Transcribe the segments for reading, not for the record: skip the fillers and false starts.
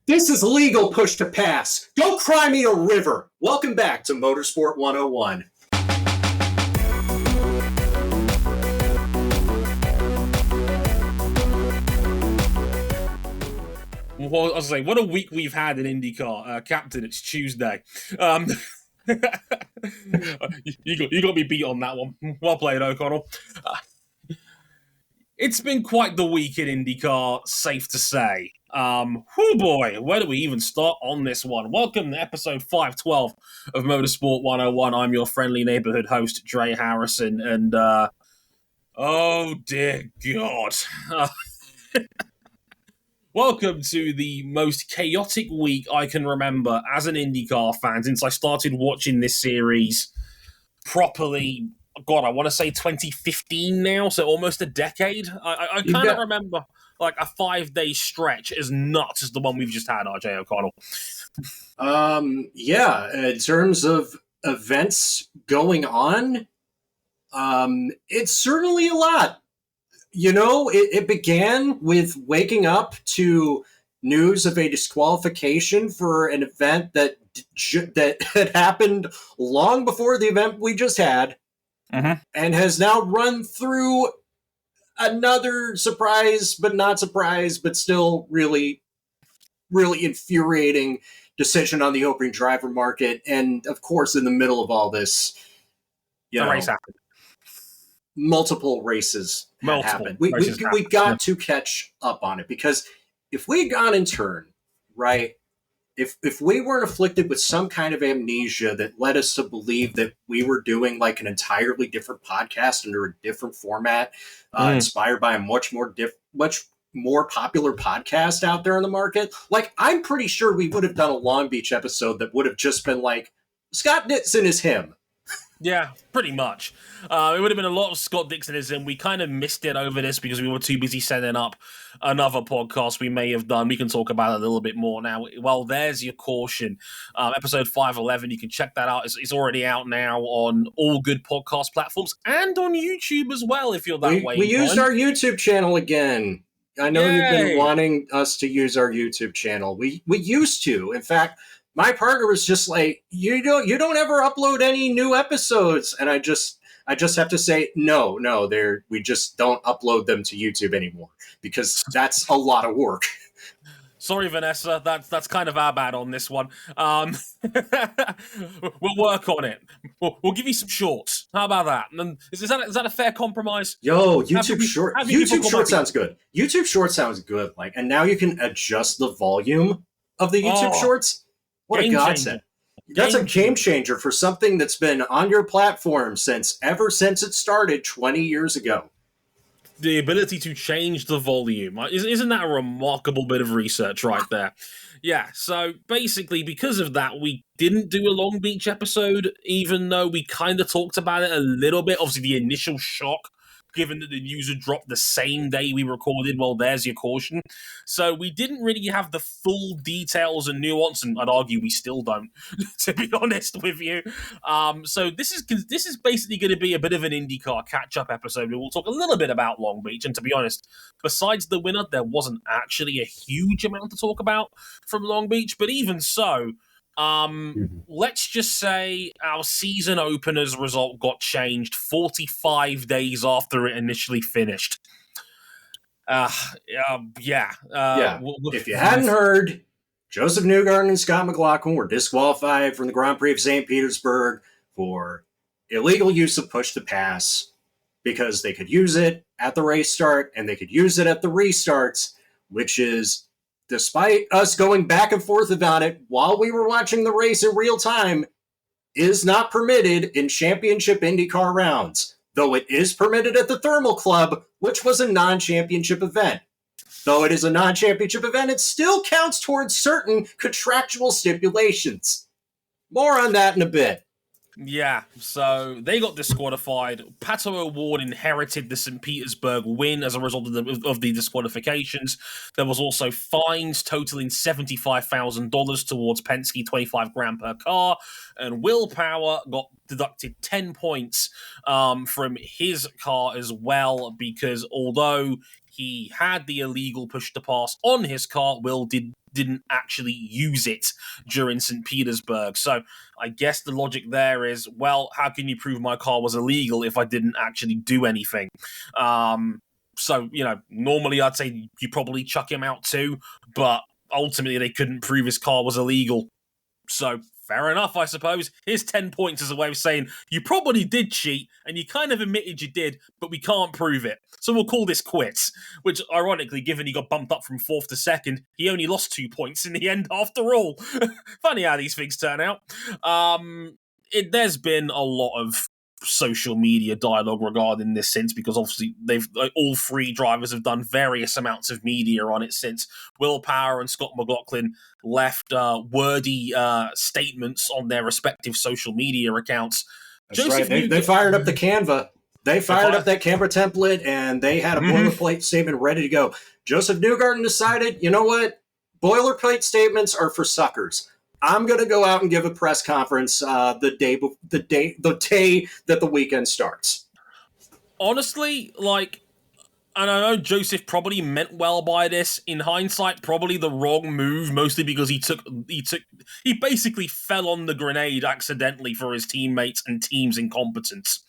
This is legal push-to-pass. Don't cry me a river. Welcome back to Motorsport 101. Well, I was saying, what a week we've had in IndyCar. Captain, it's Tuesday. You got me beat on that one. Well played, O'Connell. It's been quite the week in IndyCar, safe to say. Oh boy, where do we even start on this one? Welcome to episode 512 of Motorsport 101. I'm your friendly neighborhood host, Dre Harrison, and oh dear God. Welcome to the most chaotic week I can remember as an IndyCar fan since I started watching this series properly. God, I want to say 2015 now, so almost a decade. I kind of remember like a 5-day stretch as nuts as the one we've just had, RJ O'Connell. Yeah, in terms of events going on, it's certainly a lot. You know, it began with waking up to news of a disqualification for an event that had happened long before the event we just had, and has now run through another surprise, but not surprise, but still really, really infuriating decision on the opening driver market. And of course, in the middle of all this, The race happened. Multiple races happened. We got to catch up on it, because if we had gone in turn, right, if we weren't afflicted with some kind of amnesia that led us to believe that we were doing like an entirely different podcast under a different format, inspired by a much more popular podcast out there in the market, like I'm pretty sure we would have done a Long Beach episode that would have just been like, Scott Dixon is him. Yeah, pretty much. It would have been a lot of Scott Dixonism. We kind of missed it over this because we were too busy setting up another podcast we may have done. We can talk about it a little bit more now. Well, there's your caution. Episode 511, you can check that out. It's already out now on all good podcast platforms and on YouTube as well, if you're that way. We used our YouTube channel again. I know You've been wanting us to use our YouTube channel. We used to. In fact, my partner was just like, you don't ever upload any new episodes, and I just have to say no. We just don't upload them to YouTube anymore because that's a lot of work. Sorry, Vanessa, that's kind of our bad on this one. We'll work on it. We'll give you some shorts. How about that? And is that a fair compromise? Yo, YouTube short sounds good. YouTube short sounds good. And now you can adjust the volume of the YouTube shorts. What a godsend. That's a game changer for something that's been on your platform ever since it started 20 years ago. The ability to change the volume. Isn't that a remarkable bit of research right there? Yeah, so basically because of that, we didn't do a Long Beach episode, even though we kind of talked about it a little bit. Obviously, the initial shock, given that the news had dropped the same day we recorded, well, there's your caution. So we didn't really have the full details and nuance, and I'd argue we still don't, to be honest with you. So this is basically going to be a bit of an IndyCar catch-up episode. We'll talk a little bit about Long Beach, and to be honest, besides the winner, there wasn't actually a huge amount to talk about from Long Beach, but even so, let's just say our season opener's result got changed 45 days after it initially finished. If you hadn't heard, Josef Newgarden and Scott McLaughlin were disqualified from the Grand Prix of St. Petersburg for illegal use of push-to-pass because they could use it at the race start and they could use it at the restarts, which is, despite us going back and forth about it while we were watching the race in real time, is not permitted in championship IndyCar rounds, though it is permitted at the Thermal Club, which was a non-championship event. Though it is a non-championship event, it still counts towards certain contractual stipulations. More on that in a bit. Yeah, so they got disqualified. Pato O'Ward inherited the St. Petersburg win as a result of the disqualifications. There was also fines totaling $75,000 towards Penske, $25,000 per car, and Will Power got deducted 10 points from his car as well, because although he had the illegal push-to-pass on his car. Will didn't actually use it during St. Petersburg. So I guess the logic there is, well, how can you prove my car was illegal if I didn't actually do anything? So, normally I'd say you probably chuck him out too, but ultimately they couldn't prove his car was illegal. So, fair enough, I suppose. Here's 10 points as a way of saying, you probably did cheat, and you kind of admitted you did, but we can't prove it. So we'll call this quits. Which, ironically, given he got bumped up from 4th to 2nd, he only lost 2 points in the end after all. Funny how these things turn out. There's been a lot of social media dialogue regarding this since, because obviously all 3 drivers have done various amounts of media on it since. Will Power and Scott McLaughlin left wordy statements on their respective social media accounts. That's right. They fired up the Canva. They fired up that Canva template, and they had a boilerplate statement ready to go. Josef Newgarden decided, you know what? Boilerplate statements are for suckers. I'm going to go out and give a press conference the day that the weekend starts. Honestly, and I know Joseph probably meant well by this. In hindsight, probably the wrong move, mostly because he basically fell on the grenade accidentally for his teammates and team's incompetence.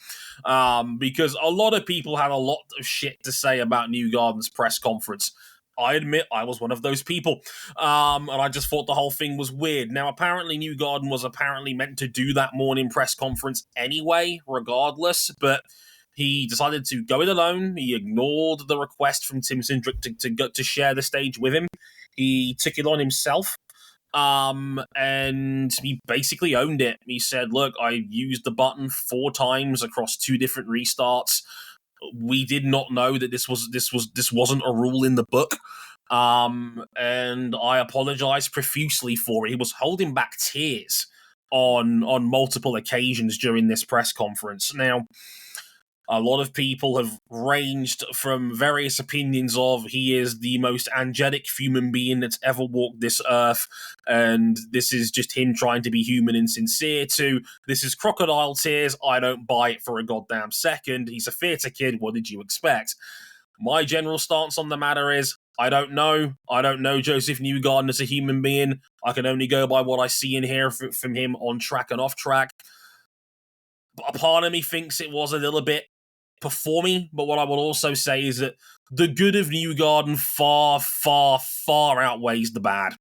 Because a lot of people had a lot of shit to say about Newgarden's press conference. I admit I was one of those people, and I just thought the whole thing was weird. Now, apparently Newgarden was meant to do that morning press conference anyway, regardless, but he decided to go it alone. He ignored the request from Tim Cindric to share the stage with him. He took it on himself, and he basically owned it. He said, look, I used the button 4 times across 2 different restarts. We did not know that this wasn't a rule in the book, and I apologize profusely for it. He was holding back tears on multiple occasions during this press conference. Now, a lot of people have ranged from various opinions of he is the most angelic human being that's ever walked this earth, and this is just him trying to be human and sincere, to this is crocodile tears, I don't buy it for a goddamn second, he's a theatre kid, what did you expect? My general stance on the matter is, I don't know Josef Newgarden as a human being. I can only go by what I see and hear from him on track and off track. But a part of me thinks it was a little bit performing, but what I will also say is that the good of Newgarden far, far, far outweighs the bad.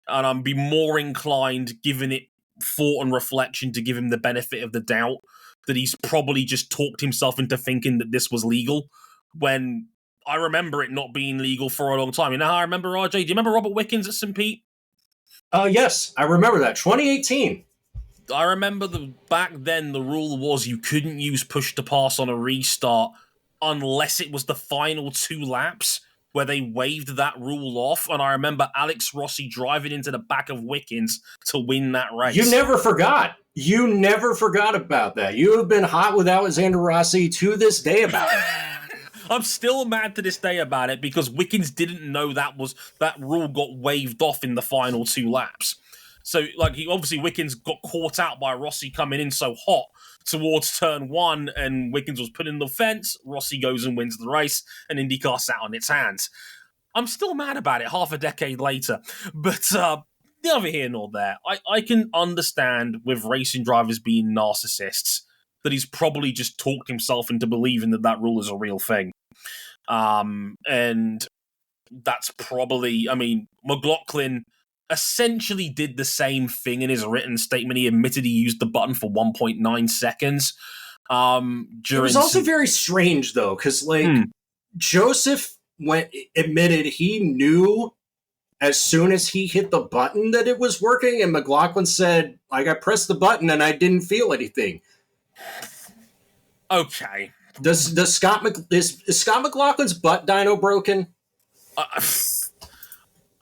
And I'd be more inclined, given it thought and reflection, to give him the benefit of the doubt that he's probably just talked himself into thinking that this was legal, when I remember it not being legal for a long time. You know how I remember, RJ? Do you remember Robert Wickens at St. Pete? Yes, I remember that. 2018. I remember back then the rule was you couldn't use push-to-pass on a restart unless it was the final 2 laps where they waved that rule off. And I remember Alex Rossi driving into the back of Wickens to win that race. You never forgot. You never forgot about that. You have been hot with Alexander Rossi to this day about it. I'm still mad to this day about it because Wickens didn't know that rule got waved off in the final 2 laps. So, Wickens got caught out by Rossi coming in so hot towards turn 1, and Wickens was put in the fence. Rossi goes and wins the race, and IndyCar sat on its hands. I'm still mad about it half a decade later. But neither here nor there. I can understand with racing drivers being narcissists that he's probably just talked himself into believing that rule is a real thing. And that's probably, McLaughlin essentially did the same thing in his written statement. He admitted he used the button for 1.9 seconds. It was also very strange, though, because Joseph admitted he knew as soon as he hit the button that it was working, and McLaughlin said, I pressed the button and I didn't feel anything. Okay. Is Scott McLaughlin's butt dyno broken?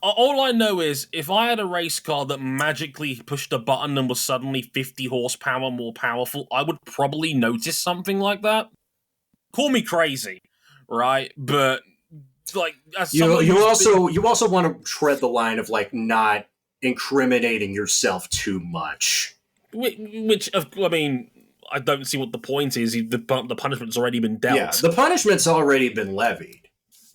All I know is if I had a race car that magically pushed a button and was suddenly 50 horsepower more powerful, I would probably notice something like that. Call me crazy, right? But as you also want to tread the line of not incriminating yourself too much. Which I don't see what the point is. The punishment's already been dealt. Yeah, the punishment's already been levied.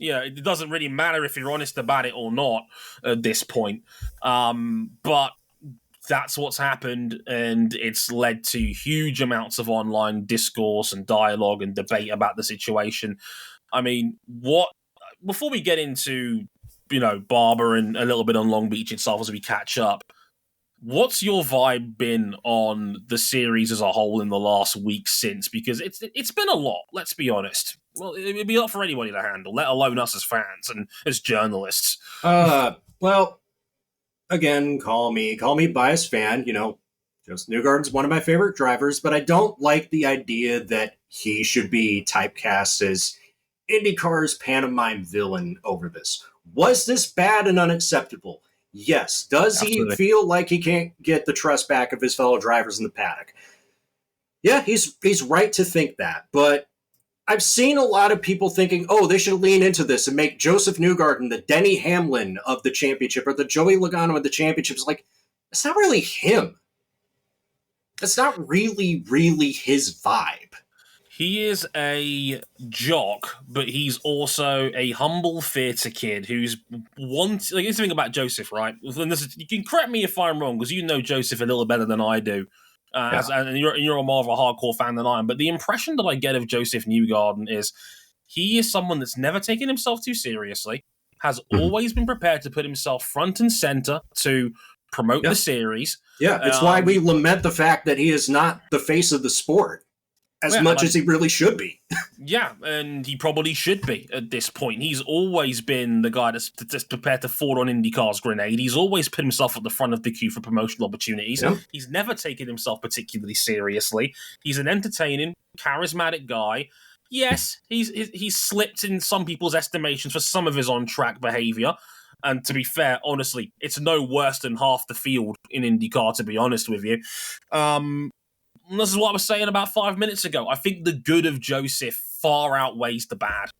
Yeah, it doesn't really matter if you're honest about it or not at this point. But that's what's happened, and it's led to huge amounts of online discourse and dialogue and debate about the situation. I mean, before we get into, Barber and a little bit on Long Beach itself as we catch up, what's your vibe been on the series as a whole in the last week since? Because it's been a lot, let's be honest. Well, it'd be a lot for anybody to handle, let alone us as fans and as journalists. Well, again, call me biased fan. Josef Newgarden's one of my favorite drivers, but I don't like the idea that he should be typecast as IndyCar's pantomime villain over this. Was this bad and unacceptable? Yes. Does Absolutely. he feel like he can't get the trust back of his fellow drivers in the paddock? Yeah, he's right to think that. But I've seen a lot of people thinking, oh, they should lean into this and make Josef Newgarden the Denny Hamlin of the championship or the Joey Logano of the championship. It's like, it's not really him. It's not really his vibe. He is a jock, but he's also a humble theatre kid who's here's the thing about Josef, right? And you can correct me if I'm wrong, because you know Josef a little better than I do. And you're more of a hardcore fan than I am. But the impression that I get of Josef Newgarden is he is someone that's never taken himself too seriously, has always been prepared to put himself front and center to promote the series. Yeah, it's why we lament the fact that he is not the face of the sport as much as he really should be. Yeah, and he probably should be at this point. He's always been the guy that's prepared to fall on IndyCar's grenade. He's always put himself at the front of the queue for promotional opportunities. Yeah. He's never taken himself particularly seriously. He's an entertaining, charismatic guy. Yes, he's slipped in some people's estimations for some of his on-track behavior. And to be fair, honestly, it's no worse than half the field in IndyCar, to be honest with you. This is what I was saying about 5 minutes ago. I think the good of Josef far outweighs the bad.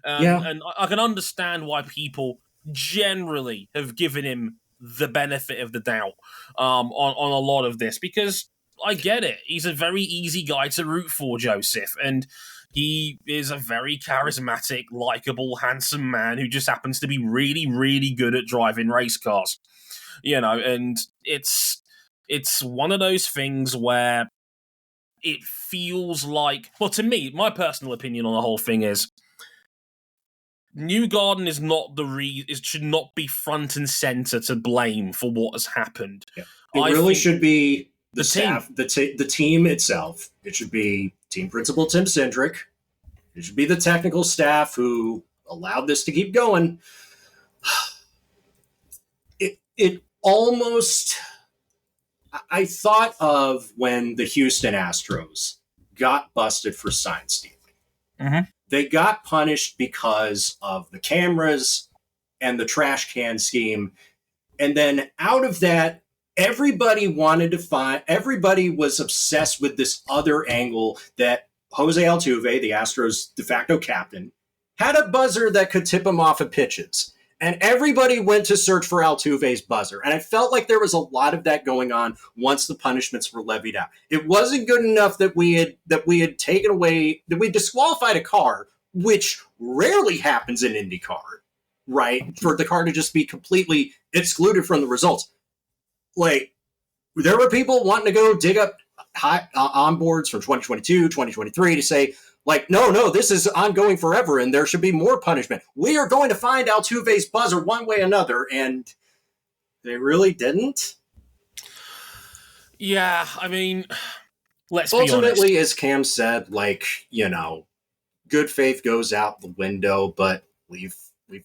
And I can understand why people generally have given him the benefit of the doubt on a lot of this, because I get it. He's a very easy guy to root for, Josef, and he is a very charismatic, likable, handsome man who just happens to be really, really good at driving race cars. And it's one of those things where it feels like, well, to me, my personal opinion on the whole thing is Newgarden is not it should not be front and center to blame for what has happened. Yeah. It really should be the staff, the team itself. It should be team principal Tim Cindric. It should be the technical staff who allowed this to keep going. It almost... I thought of when the Houston Astros got busted for sign stealing. Mm-hmm. They got punished because of the cameras and the trash can scheme. And then out of that, everybody was obsessed with this other angle that Jose Altuve, the Astros de facto captain, had a buzzer that could tip him off of pitches. And everybody went to search for Altuve's buzzer. And I felt like there was a lot of that going on once the punishments were levied out. It wasn't good enough that we had taken away, that we disqualified a car, which rarely happens in IndyCar, right? For the car to just be completely excluded from the results. Like, there were people wanting to go dig up onboards from 2022, 2023 to say, like, no, this is ongoing forever, and there should be more punishment. We are going to find Altuve's buzzer one way or another, and they really didn't. Yeah, I mean, let's be honest. Ultimately, as Cam said, good faith goes out the window, but we've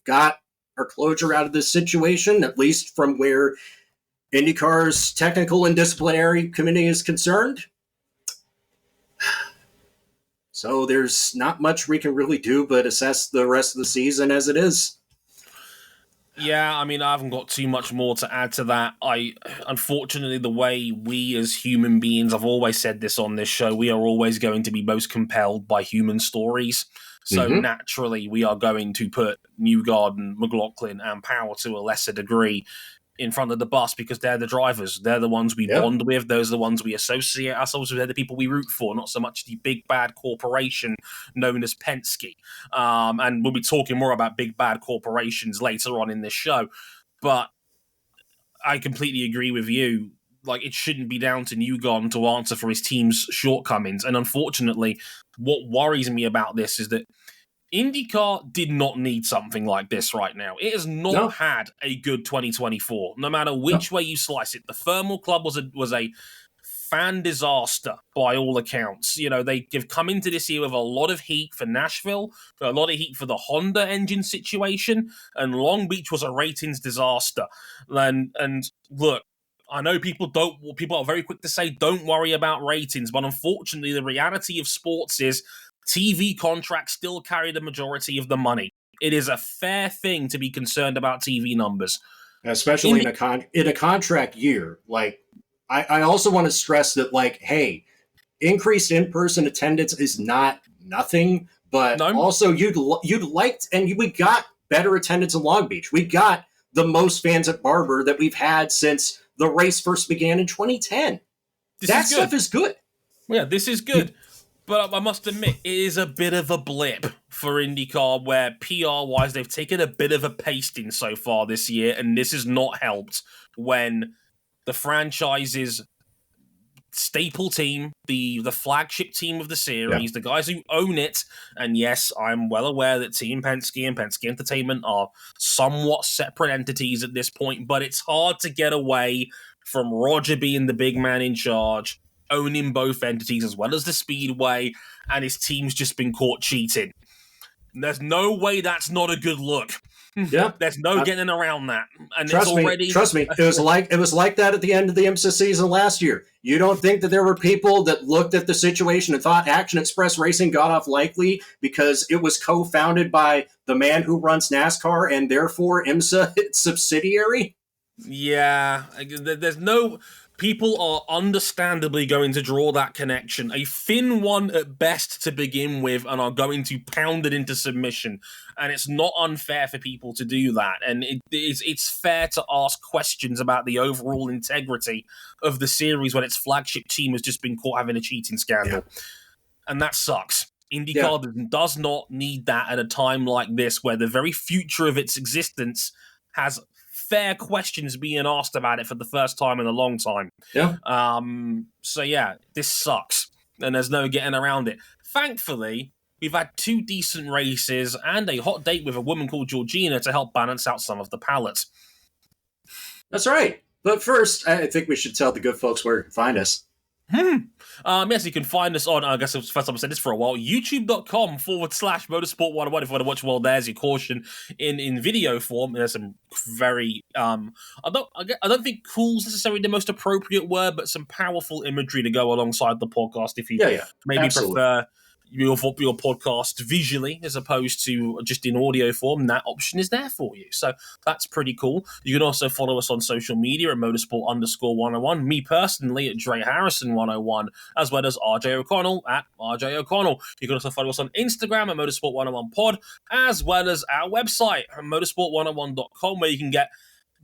got our closure out of this situation, at least from where IndyCar's technical and disciplinary committee is concerned. So there's not much we can really do but assess the rest of the season as it is. Yeah, I mean, I haven't got too much more to add to that. Unfortunately, the way we as human beings, I've always said this on this show, we are always going to be most compelled by human stories. So naturally, we are going to put Newgarden, McLaughlin, and Power to a lesser degree in front of the bus because they're the drivers. They're the ones we bond with. Those are the ones we associate ourselves with. They're the people we root for, not so much the big bad corporation known as Penske. And we'll be talking more about big bad corporations later on in this show. But I completely agree with you. Like, it shouldn't be down to Newgarden to answer for his team's shortcomings. And unfortunately, what worries me about this is that IndyCar did not need something like this right now. It has not had a good 2024, no matter which way you slice it. The Thermal Club was a fan disaster by all accounts. You know, they've come into this year with a lot of heat for Nashville, a lot of heat for the Honda engine situation, and Long Beach was a ratings disaster. And look, I know people are very quick to say don't worry about ratings, but unfortunately, the reality of sports is TV contracts still carry the majority of the money. It is a fair thing to be concerned about TV numbers, especially in a contract year. Like, I also want to stress that, like, hey, increased in-person attendance is not nothing, but also you'd liked, and we got better attendance in Long Beach. We got the most fans at Barber that we've had since the race first began in 2010. That stuff is good. Yeah, this is good. But I must admit, it is a bit of a blip for IndyCar where PR-wise, they've taken a bit of a pasting so far this year, and this has not helped when the franchise's staple team, the flagship team of the series, the guys who own it, and yes, I'm well aware that Team Penske and Penske Entertainment are somewhat separate entities at this point, but it's hard to get away from Roger being the big man in charge, owning both entities as well as the Speedway, and his team's just been caught cheating. There's no way that's not a good look. Yeah, there's no getting around that. And trust me, it was like that at the end of the IMSA season last year. You don't think that there were people that looked at the situation and thought Action Express Racing got off likely because it was co-founded by the man who runs NASCAR and therefore IMSA its subsidiary? Yeah, there's no... People are understandably going to draw that connection. A thin one at best to begin with, and are going to pound it into submission. And it's not unfair for people to do that. And it's fair to ask questions about the overall integrity of the series when its flagship team has just been caught having a cheating scandal. Yeah. And that sucks. IndyCar does not need that at a time like this, where the very future of its existence has fair questions being asked about it for the first time in a long time. Yeah. So yeah, this sucks, and there's no getting around it. Thankfully, we've had 2 decent races and a hot date with a woman called Georgina to help balance out some of the palette. That's right. But first, I think we should tell the good folks where to find us. Yes, you can find us on, I guess it's the first time I've said this for a while, youtube.com/motorsport101. If you want to watch, well, there's your caution in video form. There's some very, I don't think cool is necessarily the most appropriate word, but some powerful imagery to go alongside the podcast if you maybe prefer your podcast visually as opposed to just in audio form. That option is there for you, so that's pretty cool. You can also follow us on social media at motorsport_101, me personally at Dre Harrison 101, as well as RJ O'Connell at RJ O'Connell. You can also follow us on Instagram at motorsport101pod, as well as our website motorsport101.com, where you can get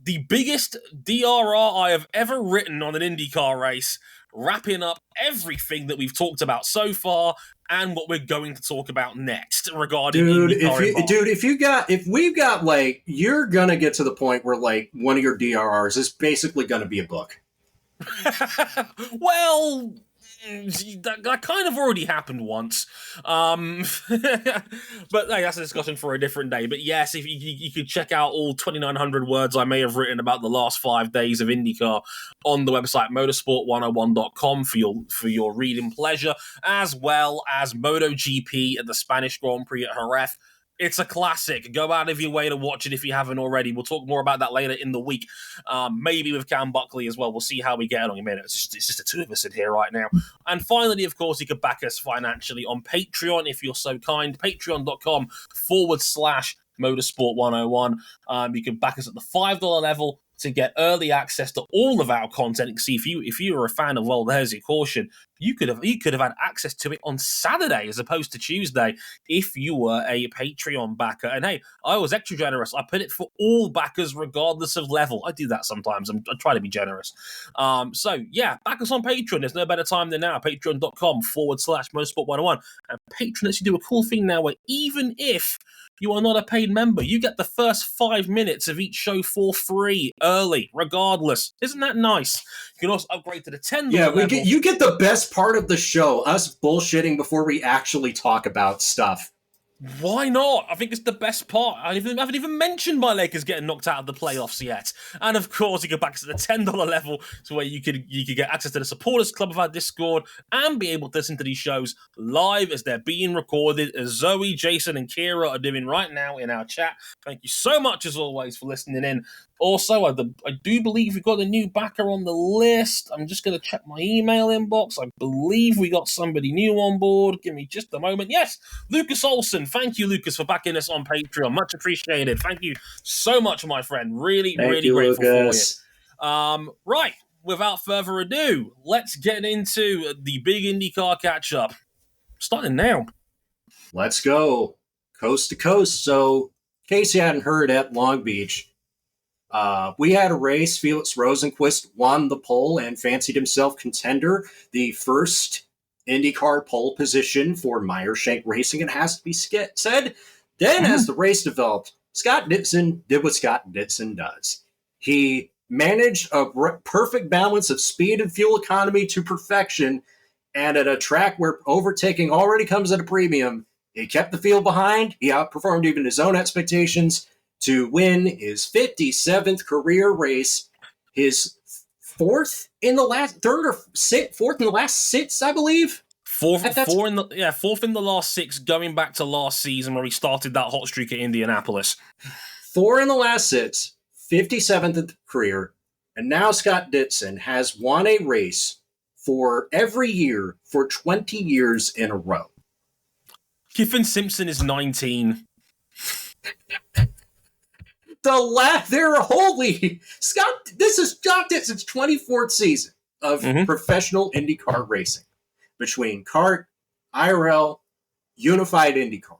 the biggest DRR I have ever written on an IndyCar race, wrapping up everything that we've talked about so far and what we're going to talk about next regarding IndyCar. if we've got like, you're gonna get to the point where like one of your DRRs is basically gonna be a book. Well, that kind of already happened once. But hey, that's a discussion for a different day. But yes, if you could check out all 2,900 words I may have written about the last 5 days of IndyCar on the website motorsport101.com for your reading pleasure, as well as MotoGP at the Spanish Grand Prix at Jerez. It's a classic. Go out of your way to watch it if you haven't already. We'll talk more about that later in the week. Maybe with Cam Buckley as well. We'll see how we get on. It's just the 2 of us in here right now. And finally, of course, you can back us financially on Patreon if you're so kind. Patreon.com/motorsport101. You can back us at the $5 level to get early access to all of our content. See, if you are a fan of, well, there's your caution, you could have had access to it on Saturday as opposed to Tuesday if you were a Patreon backer. And hey, I was extra generous. I put it for all backers regardless of level. I do that sometimes. I try to be generous. So yeah, back us on Patreon. There's no better time than now. Patreon.com/Motorsport101. And Patreon lets you do a cool thing now where even if you are not a paid member, you get the first 5 minutes of each show for free, early, regardless. Isn't that nice? You can also upgrade to the $10 level. You get the best part of the show, us bullshitting before we actually talk about stuff. Why not? I think it's the best part. I haven't even mentioned my Lakers getting knocked out of the playoffs yet. And of course, you go back to the $10 level to where you could get access to the supporters club of our Discord and be able to listen to these shows live as they're being recorded, as Zoe, Jason, and Kira are doing right now in our chat. Thank you so much, as always, for listening in. Also, I do believe we've got a new backer on the list. I'm just going to check my email inbox. I believe we got somebody new on board. Give me just a moment. Yes, Lucas Olson. Thank you, Lucas, for backing us on Patreon. Much appreciated. Thank you so much, my friend. Really grateful Lucas. for you. Right, without further ado, let's get into the big IndyCar catch-up. Starting now. Let's go. Coast to coast. So, in case you hadn't heard, at Long Beach, we had a race. Felix Rosenqvist won the pole and fancied himself contender. The first IndyCar pole position for Meyershank Racing, it has to be said. Then, as the race developed, Scott Dixon did what Scott Dixon does. He managed a perfect balance of speed and fuel economy to perfection, and at a track where overtaking already comes at a premium, he kept the field behind. He outperformed even his own expectations to win his 57th career race, his fourth in the last six, I believe. Fourth in the last 6, going back to last season where he started that hot streak at Indianapolis. 4 in the last 6, 57th in the career, and now Scott Dixon has won a race for every year for 20 years in a row. Kiffin Simpson is 19. This is Scott Dixon's 24th season of professional IndyCar racing between kart, IRL, unified IndyCar.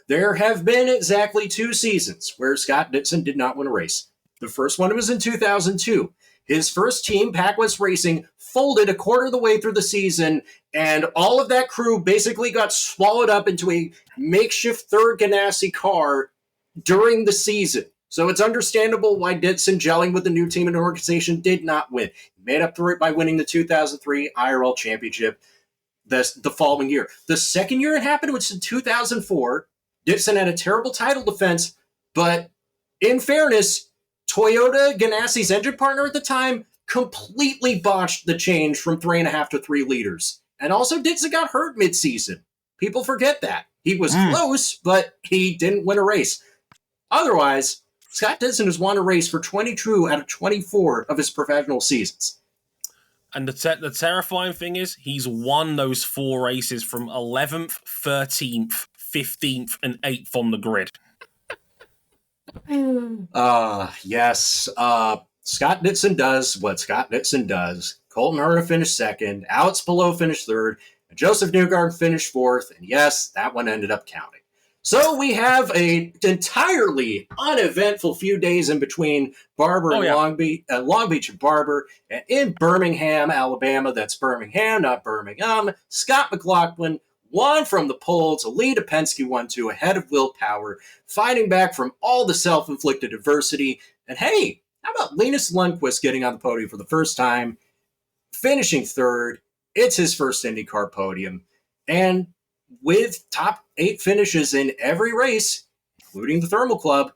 There have been exactly 2 seasons where Scott Dixon did not win a race. The first one was in 2002. His first team, PacWest Racing, folded a quarter of the way through the season, and all of that crew basically got swallowed up into a makeshift third Ganassi car during the season. So it's understandable why Dixon, gelling with the new team and organization, did not win. He made up for it by winning the 2003 IRL Championship the following year. The second year it happened was in 2004. Dixon had a terrible title defense, but in fairness, Toyota, Ganassi's engine partner at the time, completely botched the change from 3.5 to 3 liters. And also, Dixon got hurt mid-season. People forget that. He was close, but he didn't win a race. Otherwise, Scott Dixon has won a race for 22 out of 24 of his professional seasons. And the terrifying thing is, he's won those 4 races from 11th, 13th, 15th, and 8th on the grid. Yes. Scott Dixon does what Scott Dixon does. Colton Herta finished second. Alex Palou finished third. And Josef Newgarden finished fourth. And yes, that one ended up counting. So we have an entirely uneventful few days in between Barber and Long Beach and Barber. And in Birmingham, Alabama, that's Birmingham, not Birmingham, Scott McLaughlin won from the pole to lead a Penske 1-2 ahead of Will Power, fighting back from all the self-inflicted adversity. And hey, how about Linus Lundqvist getting on the podium for the first time, finishing third? It's his first IndyCar podium. And with top 8 finishes in every race, including the Thermal Club,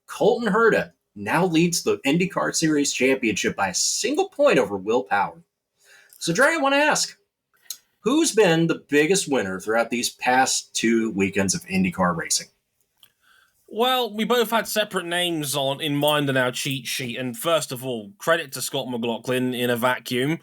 Colton Herta now leads the IndyCar Series Championship by a single point over Will Power. So, Dre, I want to ask, who's been the biggest winner throughout these past 2 weekends of IndyCar racing? Well, we both had separate names in mind in our cheat sheet, and first of all, credit to Scott McLaughlin in a vacuum.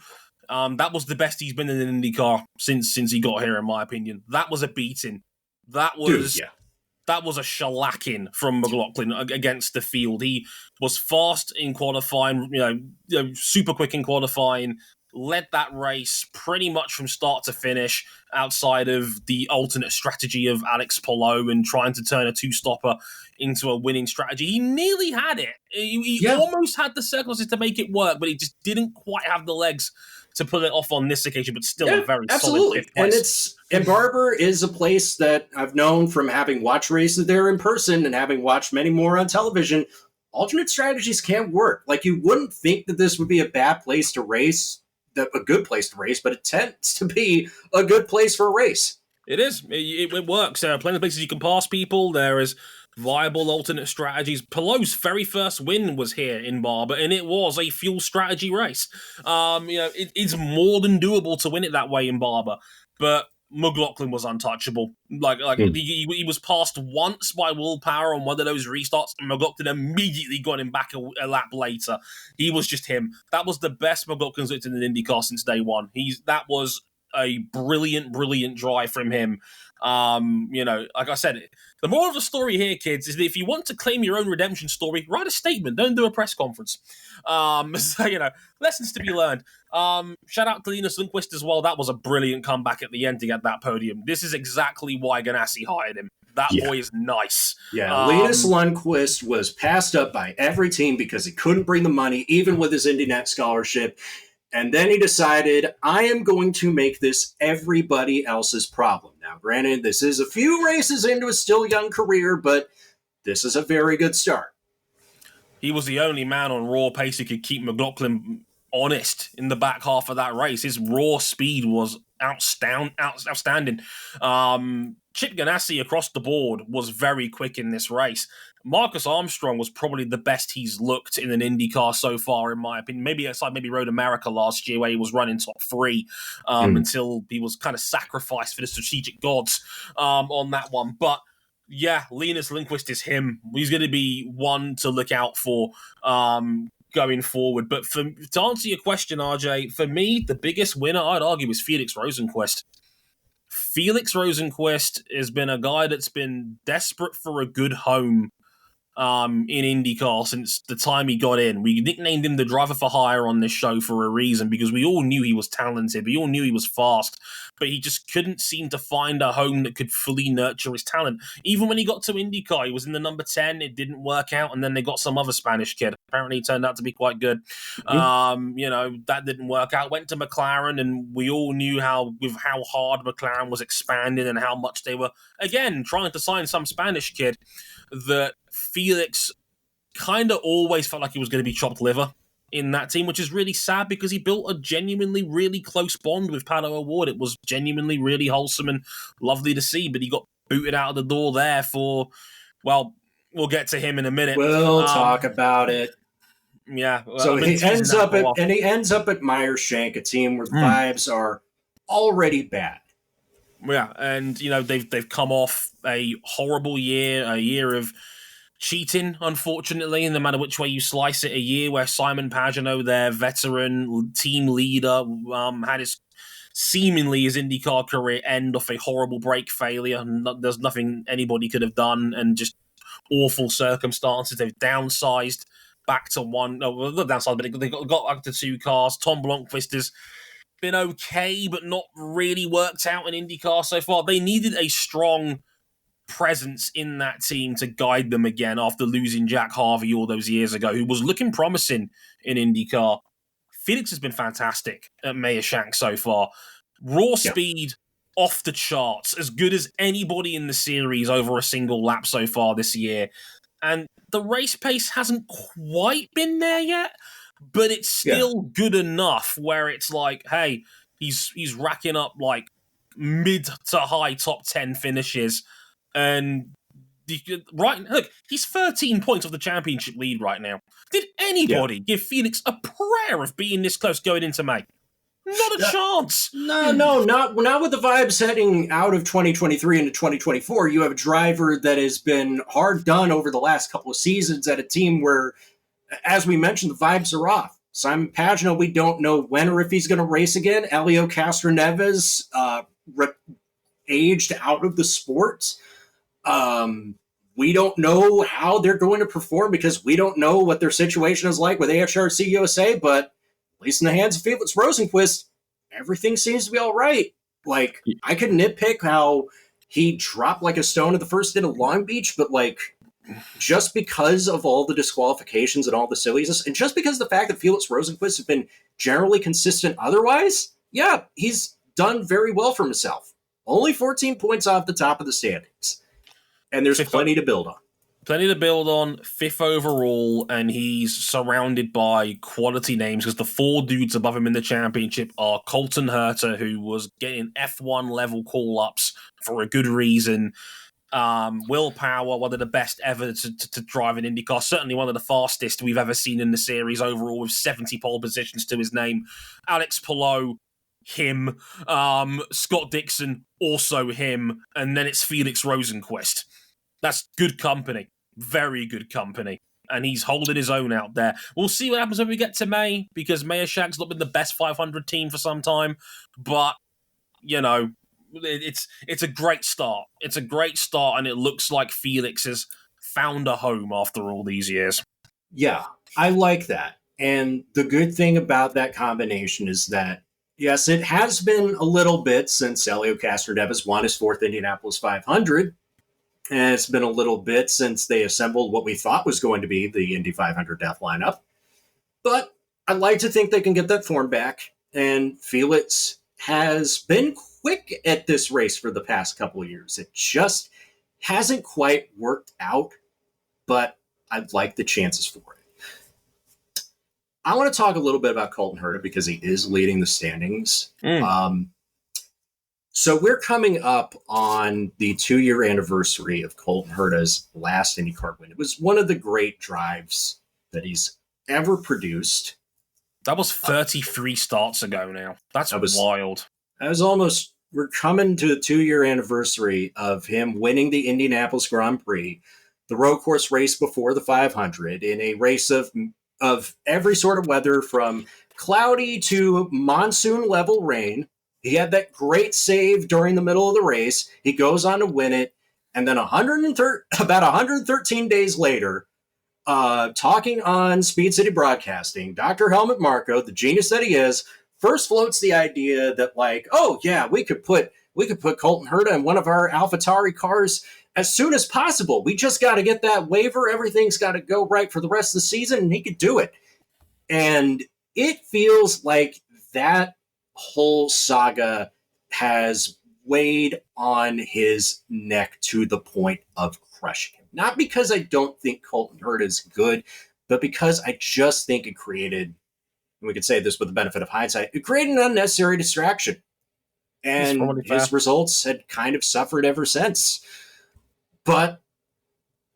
That was the best he's been in an IndyCar since he got here, in my opinion. That was a beating. That was a shellacking from McLaughlin against the field. He was fast in qualifying, super quick in qualifying, led that race pretty much from start to finish, outside of the alternate strategy of Alex Palou and trying to turn a two-stopper into a winning strategy. He nearly had it. He almost had the circumstances to make it work, but he just didn't quite have the legs to pull it off on this occasion, but still a very solid fifth place. And Barber is a place that I've known from having watched races there in person and having watched many more on television. Alternate strategies can work. Like, you wouldn't think that this would be a bad place to race, a good place to race, but it tends to be a good place for a race. It is. It works. There are plenty of places you can pass people. There is viable alternate strategies. Palou's very first win was here in Barber, and it was a fuel strategy race. It's more than doable to win it that way in Barber, but McLaughlin was untouchable. He was passed once by Will Power on one of those restarts, and McLaughlin immediately got him back a lap later. He was just him. That was the best McLaughlin's looked in an IndyCar since day one. That was a brilliant drive from him. Like I said, the moral of the story here, kids, is that if you want to claim your own redemption story, write a statement. Don't do a press conference. Lessons to be learned. Shout out to Linus Lundqvist as well. That was a brilliant comeback at the end to get that podium. This is exactly why Ganassi hired him. That boy is nice. Yeah, Linus Lundqvist was passed up by every team because he couldn't bring the money, even with his IndyNet scholarship. And then he decided, I am going to make this everybody else's problem. Now, granted, this is a few races into a still young career, but this is a very good start. He was the only man on raw pace who could keep McLaughlin honest in the back half of that race. His raw speed was outstanding. Chip Ganassi across the board was very quick in this race. Marcus Armstrong was probably the best he's looked in an IndyCar so far, in my opinion. Maybe aside Road America last year, where he was running top three until he was kind of sacrificed for the strategic gods on that one. But yeah, Linus Lundqvist is him. He's going to be one to look out for going forward. But to answer your question, RJ, for me, the biggest winner, I'd argue, is Felix Rosenqvist. Felix Rosenqvist has been a guy that's been desperate for a good home in IndyCar since the time he got in. We nicknamed him the driver for hire on this show for a reason, because we all knew he was talented. We all knew he was fast, but he just couldn't seem to find a home that could fully nurture his talent. Even when he got to IndyCar, he was in the number 10. It didn't work out, and then they got some other Spanish kid. Apparently, he turned out to be quite good. That didn't work out. Went to McLaren, and we all knew how hard McLaren was expanding and how much they were, again, trying to sign some Spanish kid, that Felix kind of always felt like he was going to be chopped liver in that team, which is really sad because he built a genuinely really close bond with Pato O'Ward. It was genuinely really wholesome and lovely to see, but he got booted out of the door there for, well, we'll get to him in a minute. We'll talk about it. Yeah. So he ends up at Meyershank, a team where the vibes are already bad. Yeah, and they've come off a horrible year, a year of cheating, unfortunately, and no matter which way you slice it, a year where Simon Pagenaud, their veteran team leader, had his IndyCar career end off a horrible brake failure. There's nothing anybody could have done, and just awful circumstances. They've downsized back to one. No, not downsized, but they got back to two cars. Tom Blomqvist has been okay, but not really worked out in IndyCar so far. They needed a strong presence in that team to guide them again after losing Jack Harvey all those years ago, who was looking promising in IndyCar. Felix has been fantastic at Meyershank so far. Raw speed off the charts, as good as anybody in the series over a single lap so far this year. And the race pace hasn't quite been there yet, but it's still good enough where it's like, hey, he's racking up like mid to high top 10 finishes. And look, he's 13 points off the championship lead right now. Did anybody give Felix a prayer of being this close going into May? Not a chance. No, not with the vibes heading out of 2023 into 2024. You have a driver that has been hard done over the last couple of seasons at a team where, as we mentioned, the vibes are off. Simon Pagenaud, we don't know when or if he's going to race again. Elio Castroneves, aged out of the sport. We don't know how they're going to perform because we don't know what their situation is like with AHRC USA, but at least in the hands of Felix Rosenqvist, everything seems to be all right. Like, I could nitpick how he dropped like a stone at the first hit of Long Beach, but like, just because of all the disqualifications and all the silliness, and just because of the fact that Felix Rosenqvist has been generally consistent otherwise, yeah, he's done very well for himself. Only 14 points off the top of the standings. And there's plenty to build on. Plenty to build on, 5th overall, and he's surrounded by quality names because the 4 dudes above him in the championship are Colton Herta, who was getting F1 level call-ups for a good reason. Will Power, one of the best ever to drive an IndyCar, certainly one of the fastest we've ever seen in the series overall with 70 pole positions to his name. Alex Palou, him. Scott Dixon, also him. And then it's Felix Rosenqvist. That's good company. Very good company. And he's holding his own out there. We'll see what happens when we get to May, because Mayashak's not been the best 500 team for some time. But, you know, it's a great start. It's a great start, and it looks like Felix has found a home after all these years. Yeah, I like that. And the good thing about that combination is that, yes, it has been a little bit since Helio Castroneves won his 4th Indianapolis 500. And it's been a little bit since they assembled what we thought was going to be the Indy 500 death lineup. But I'd like to think they can get that form back. And Felix has been quick at this race for the past couple of years. It just hasn't quite worked out, but I'd like the chances for it. I want to talk a little bit about Colton Herta because he is leading the standings. So we're coming up on the 2-year anniversary of Colton Herta's last IndyCar win. It was one of the great drives that he's ever produced. That was 33 starts ago now. That was wild. We're coming to the 2-year anniversary of him winning the Indianapolis Grand Prix, the road course race before the 500, in a race of every sort of weather, from cloudy to monsoon level rain. He had that great save during the middle of the race. He goes on to win it. And then about 113 days later, talking on Speed City Broadcasting, Dr. Helmut Marko, the genius that he is, first floats the idea that, like, oh yeah, we could put Colton Herta in one of our AlphaTauri cars as soon as possible. We just got to get that waiver. Everything's got to go right for the rest of the season, and he could do it. And it feels like that whole saga has weighed on his neck to the point of crushing him. Not because I don't think Colton Herta is good, but because I just think it created, and we could say this with the benefit of hindsight, it created an unnecessary distraction. And his results had kind of suffered ever since. But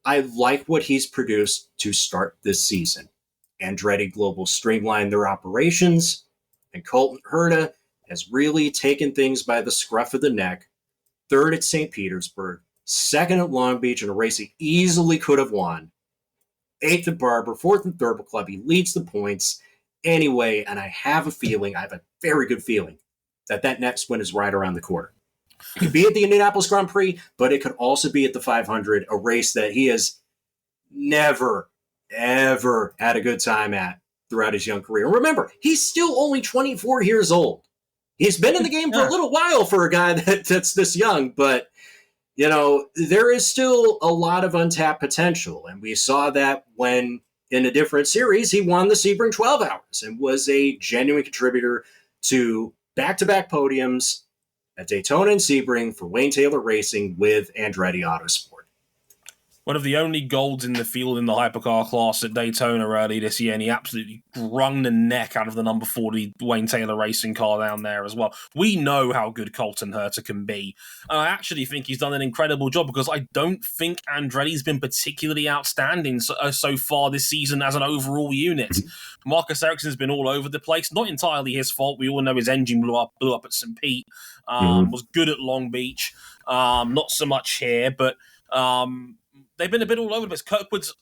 I like what he's produced to start this season. Andretti Global streamlined their operations, and Colton Herta has really taken things by the scruff of the neck. 3rd at St. Petersburg, 2nd at Long Beach in a race he easily could have won. 8th at Barber, 4th at Thurber Club. He leads the points anyway, and I have a very good feeling, that next win is right around the corner. It could be at the Indianapolis Grand Prix, but it could also be at the 500, a race that he has never, ever had a good time at throughout his young career. Remember, he's still only 24 years old. He's been in the game for a little while for a guy that's this young, but, you know, there is still a lot of untapped potential. And we saw that when, in a different series, he won the Sebring 12 Hours and was a genuine contributor to back-to-back podiums at Daytona and Sebring for Wayne Taylor Racing with Andretti Autosport. One of the only golds in the field in the hypercar class at Daytona early this year, and he absolutely wrung the neck out of the number 40 Wayne Taylor Racing car down there as well. We know how good Colton Herta can be. I actually think he's done an incredible job, because I don't think Andretti's been particularly outstanding so far this season as an overall unit. Marcus Ericsson's been all over the place. Not entirely his fault. We all know his engine blew up at St. Pete. Was good at Long Beach. Not so much here, but they've been a bit all over the place. Kirkwood's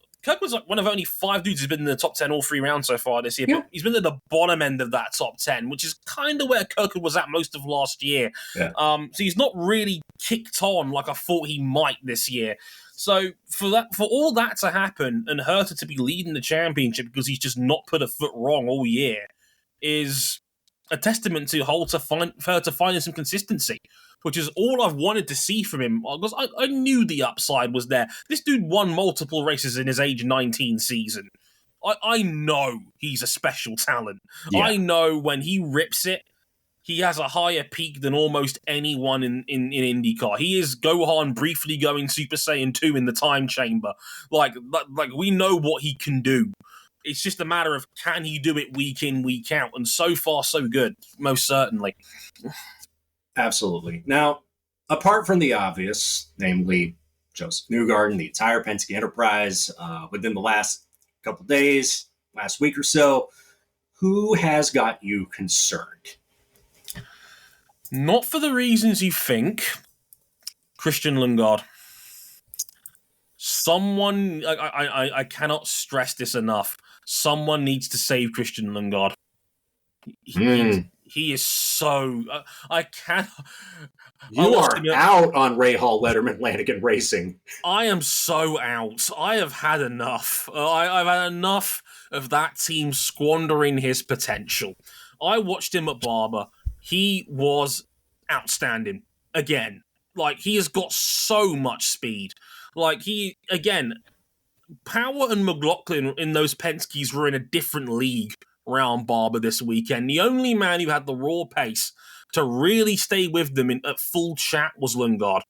like one of only 5 dudes who's been in the top 10 all 3 rounds so far this year. Yeah. But he's been at the bottom end of that top 10, which is kind of where Kirkwood was at most of last year. Yeah. So he's not really kicked on like I thought he might this year. So for all that to happen and Herta to be leading the championship because he's just not put a foot wrong all year, is a testament to her to finding some consistency, which is all I've wanted to see from him, because I knew the upside was there. This dude won multiple races in his age 19 season. I know he's a special talent. Yeah. I know when he rips it, he has a higher peak than almost anyone in IndyCar. He is Gohan briefly going Super Saiyan 2 in the time chamber. Like we know what he can do. It's just a matter of, can he do it week in, week out? And so far, so good, most certainly. Absolutely. Now, apart from the obvious, namely Josef Newgarden, the entire Penske enterprise, within the last couple days, last week or so, who has got you concerned? Not for the reasons you think. Christian Lundgaard. Someone, I cannot stress this enough. Someone needs to save Christian Lundgaard. He is so... I can't... You are out on Rahal Letterman Lanigan Racing. I am so out. I have had enough. I've had enough of that team squandering his potential. I watched him at Barber. He was outstanding. Again. Like, he has got so much speed. Like, Power and McLaughlin in those Penskes were in a different league around Barber this weekend. The only man who had the raw pace to really stay with them at full chat was Lundgaard.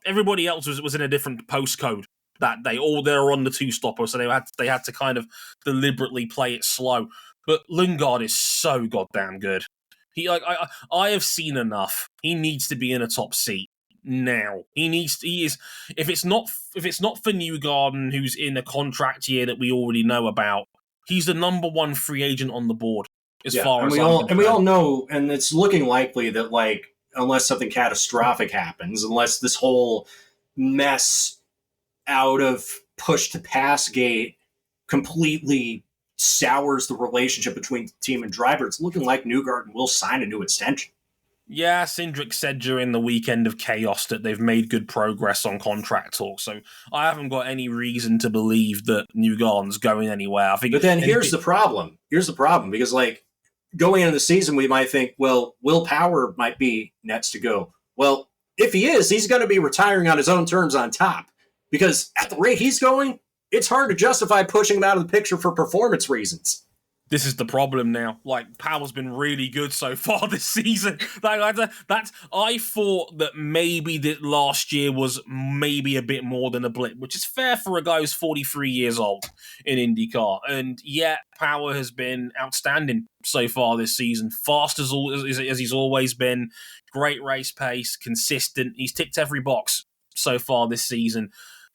Everybody else was in a different postcode that day. All they were on the two-stopper, so they had to kind of deliberately play it slow. But Lundgaard is so goddamn good. I have seen enough. He needs to be in a top seat now. If it's not for Newgarden, who's in a contract year that we already know about, he's the number one free agent on the board we all know, and it's looking likely that, like, unless something catastrophic happens, unless this whole mess out of Push-To-Pass gate completely sours the relationship between team and driver, it's looking like Newgarden will sign a new extension. Yeah, Cindric said during the weekend of chaos that they've made good progress on contract talk, so I haven't got any reason to believe that Newgarden's going anywhere. But then here's the problem. Because, like, going into the season, we might think, well, Will Power might be next to go. Well, if he is, he's going to be retiring on his own terms on top. Because at the rate he's going, it's hard to justify pushing him out of the picture for performance reasons. This is the problem now. Like, Power's been really good so far this season. I thought that maybe that last year was maybe a bit more than a blip, which is fair for a guy who's 43 years old in IndyCar. And yet, Power has been outstanding so far this season. Fast as he's always been. Great race pace, consistent. He's ticked every box so far this season.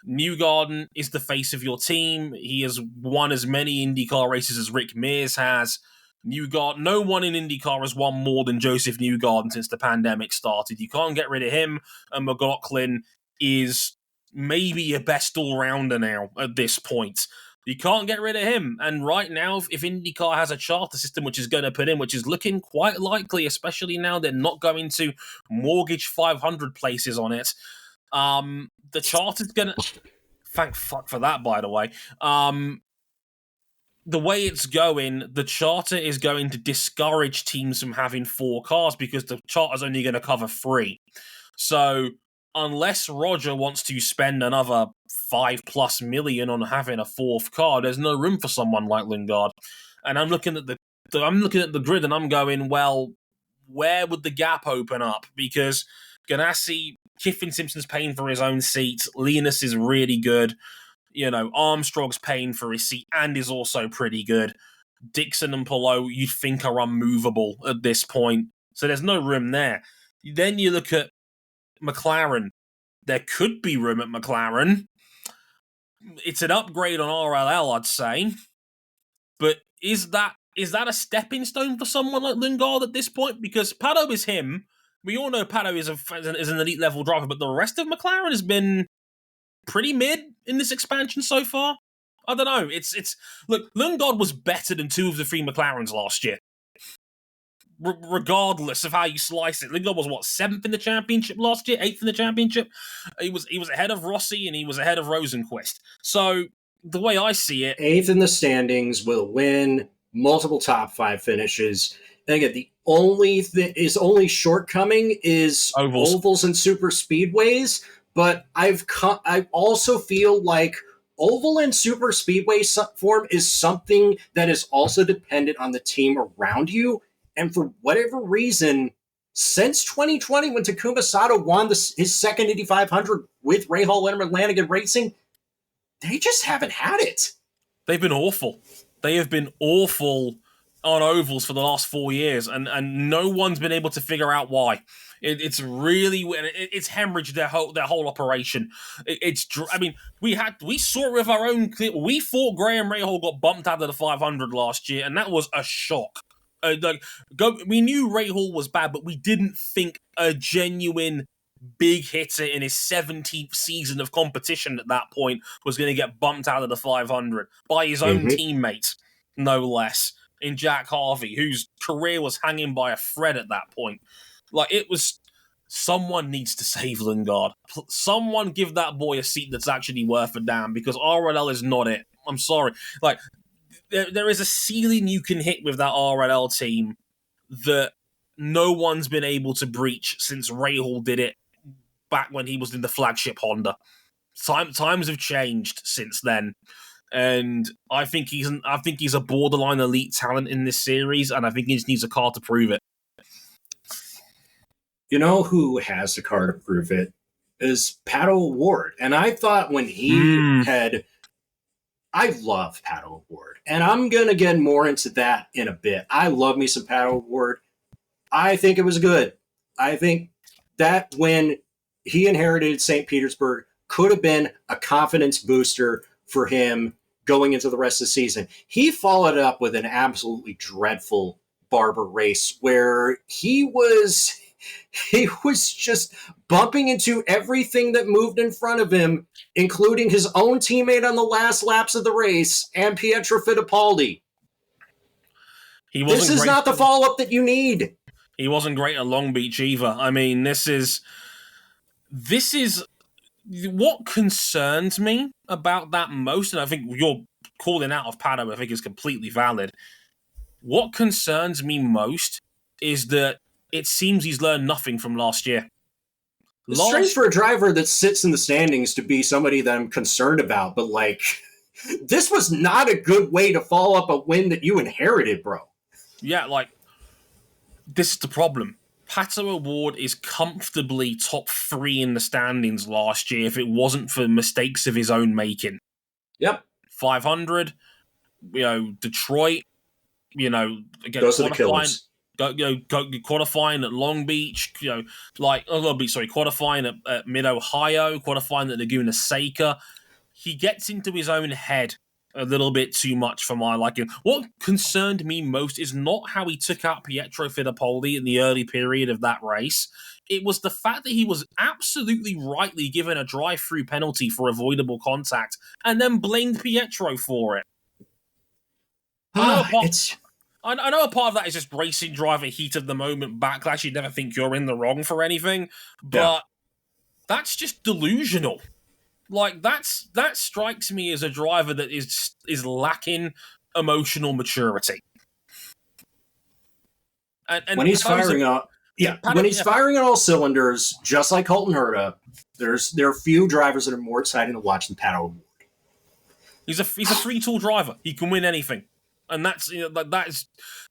Newgarden is the face of your team. He has won as many IndyCar races as Rick Mears has. No one in IndyCar has won more than Josef Newgarden since the pandemic started. You can't get rid of him, and McLaughlin is maybe a best all-rounder now at this point. You can't get rid of him. And right now, if IndyCar has a charter system which is going to put in, which is looking quite likely, especially now they're not going to mortgage 500 places on it, the charter's gonna... Thank fuck for that, by the way. The way it's going, the charter is going to discourage teams from having 4 cars because the charter's only going to cover 3. So, unless Roger wants to spend another $5+ million on having a 4th car, there's no room for someone like Lundgaard. And I'm looking at the grid and I'm going, well, where would the gap open up? Because Ganassi, Kiffin Simpson's paying for his own seat. Linus is really good. Armstrong's paying for his seat and is also pretty good. Dixon and Palou, you'd think, are unmovable at this point. So there's no room there. Then you look at McLaren. There could be room at McLaren. It's an upgrade on RLL, I'd say. But is that a stepping stone for someone like Lundgaard at this point? Because Pato is him. We all know Pato is an elite level driver, but the rest of McLaren has been pretty mid in this expansion so far. I don't know. Look, Lundgaard was better than 2 of the 3 McLarens last year. Regardless of how you slice it, Lundgaard was 7th in the championship last year, 8th in the championship. He was ahead of Rossi and he was ahead of Rosenqvist. So the way I see it, 8th in the standings, will win multiple top 5 finishes. And again, the his only shortcoming is ovals and super speedways. But I also feel like oval and super speedway form is something that is also dependent on the team around you. And for whatever reason, since 2020, when Takuma Sato won his second Indy 500 with Rahal and Lanigan Racing, they just haven't had it. They've been awful. They have been awful on ovals for the last 4 years, and no one's been able to figure out why. It's really it's hemorrhaged their whole operation. I mean, we saw it with our own. We thought Graham Rahal got bumped out of the 500 last year, and that was a shock. We knew Rahal was bad, but we didn't think a genuine big hitter in his 17th season of competition at that point was going to get bumped out of the 500 by his own teammate, no less, in Jack Harvey, whose career was hanging by a thread at that point. Like, it was, someone needs to save Lundgaard. Someone give that boy a seat that's actually worth a damn, because RLL is not it. I'm sorry. Like, there is a ceiling you can hit with that RLL team that no one's been able to breach since Rahal did it back when he was in the flagship Honda. Times have changed since then, and I think he's a borderline elite talent in this series, and I think he just needs a car to prove it. You know who has a car to prove it is Pato O'Ward, and I thought when he had. I love Pato O'Ward, and I'm going to get more into that in a bit. I love me some Pato O'Ward. I think it was good. I think that when he inherited St. Petersburg could have been a confidence booster for him going into the rest of the season. He followed up with an absolutely dreadful Barber race where he was just bumping into everything that moved in front of him, including his own teammate on the last laps of the race and Pietro Fittipaldi. This is not the follow-up that you need. He wasn't great at Long Beach either. I mean, this is what concerns me about that most, and I think your calling out of Pato, I think, is completely valid. What concerns me most is that it seems he's learned nothing from last year. It's strange for a driver that sits in the standings to be somebody that I'm concerned about, but like, this was not a good way to follow up a win that you inherited, bro. Yeah, like, this is the problem. Pato O'Ward is comfortably top 3 in the standings last year if it wasn't for mistakes of his own making. Yep. 500, Detroit, again, goes to the Killers. Qualifying at Long Beach, qualifying at Mid-Ohio, qualifying at Laguna Seca. He gets into his own head a little bit too much for my liking. What concerned me most is not how he took out Pietro Fittipaldi in the early period of that race. It was the fact that he was absolutely rightly given a drive-through penalty for avoidable contact and then blamed Pietro for it. I know a part of that is just racing driver heat of the moment backlash. You never think you're in the wrong for anything, but that's just delusional. Like, that strikes me as a driver that is lacking emotional maturity. And when he's firing on all cylinders, just like Colton Herta, there are few drivers that are more exciting to watch than Pato O'Ward. He's a free tool driver. He can win anything. And that's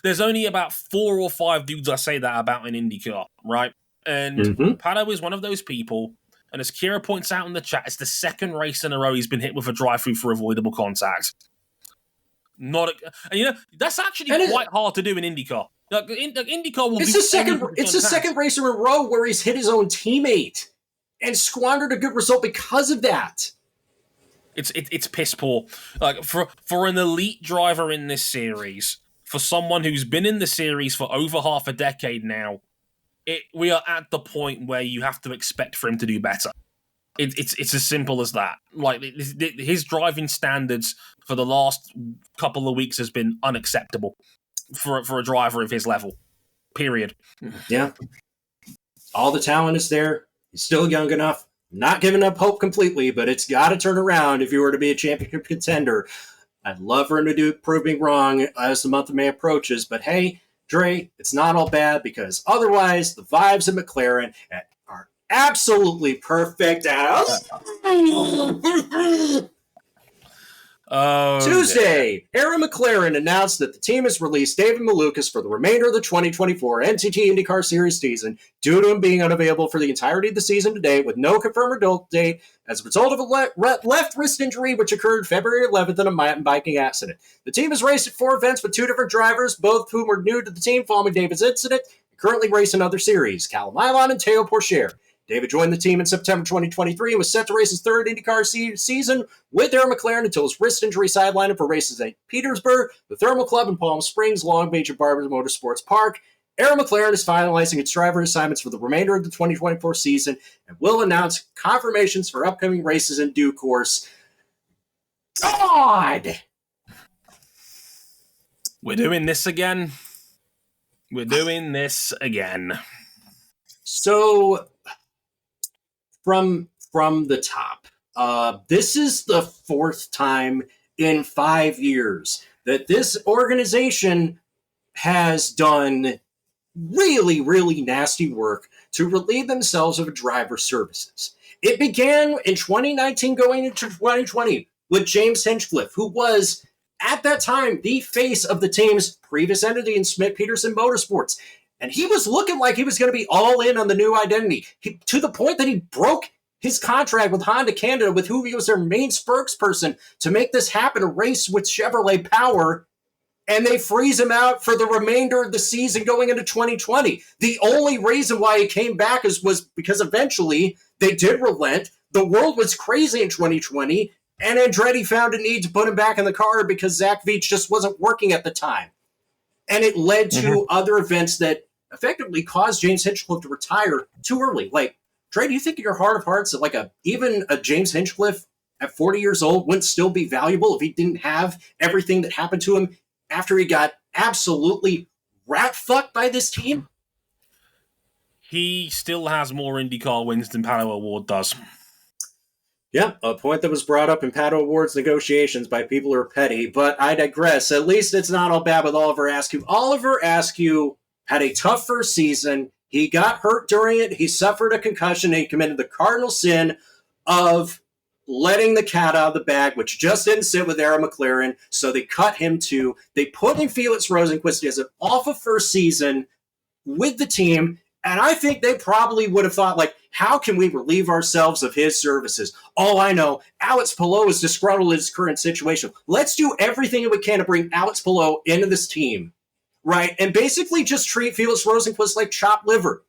there's only about 4 or 5 dudes I say that about in IndyCar, right? And Pato is one of those people, and as Kira points out in the chat, it's the second race in a row he's been hit with a drive-through for avoidable contact. That's actually quite hard to do in IndyCar. IndyCar will It's the second race in a row where he's hit his own teammate and squandered a good result because of that. It's piss poor. Like, for an elite driver in this series, for someone who's been in the series for over half a decade now, we are at the point where you have to expect for him to do better. It's as simple as that. Like, his driving standards for the last couple of weeks has been unacceptable for a driver of his level. Period. Yeah. All the talent is there. He's still young enough. Not giving up hope completely, but it's got to turn around if you were to be a championship contender. I'd love for him to prove me wrong as the month of May approaches, but hey, Dre, it's not all bad because otherwise the vibes of McLaren are absolutely perfect. Tuesday, Aaron McLaren announced that the team has released David Malukas for the remainder of the 2024 NTT IndyCar Series season due to him being unavailable for the entirety of the season to date with no confirmed adult date as a result of a left wrist injury which occurred February 11th in a mountain biking accident. The team has raced at 4 events with 2 different drivers, both of whom were new to the team following David's incident, and currently race in other series, Callum Ilon and Teo Pourchaire. David joined the team in September 2023 and was set to race his 3rd IndyCar season with Aaron McLaren until his wrist injury sidelined him for races at Petersburg, the Thermal Club in Palm Springs, Long Beach, and Barber Motorsports Park. Aaron McLaren is finalizing its driver assignments for the remainder of the 2024 season and will announce confirmations for upcoming races in due course. God! We're doing this again. So, from the top, this is the 4th time in 5 years that this organization has done really, really nasty work to relieve themselves of driver services. It began in 2019 going into 2020 with James Hinchcliffe, who was, at that time, the face of the team's previous entity in Schmidt-Peterson Motorsports. And he was looking like he was going to be all in on the new identity, to the point that he broke his contract with Honda Canada, with who he was their main spokesperson to make this happen, a race with Chevrolet Power, and they freeze him out for the remainder of the season going into 2020. The only reason why he came back was because eventually they did relent. The world was crazy in 2020, and Andretti found a need to put him back in the car because Zach Veach just wasn't working at the time. And it led to other events that effectively caused James Hinchcliffe to retire too early. Like, Dre, do you think in your heart of hearts that even a James Hinchcliffe at 40 years old wouldn't still be valuable if he didn't have everything that happened to him after he got absolutely rat-fucked by this team? He still has more IndyCar wins than Pato O'Ward does. Yeah, a point that was brought up in Pato O'Ward's negotiations by people who are petty, but I digress. At least it's not all bad with Oliver Askew. Oliver Askew had a tough first season. He got hurt during it. He suffered a concussion, and he committed the cardinal sin of letting the cat out of the bag, which just didn't sit with Aaron McLaren, so they cut him too. They put in Felix Rosenqvist as an awful first season with the team, and I think they probably would have thought, how can we relieve ourselves of his services? Oh, I know. Alex Palou is disgruntled in his current situation. Let's do everything that we can to bring Alex Palou into this team, right? And basically just treat Felix Rosenqvist like chopped liver.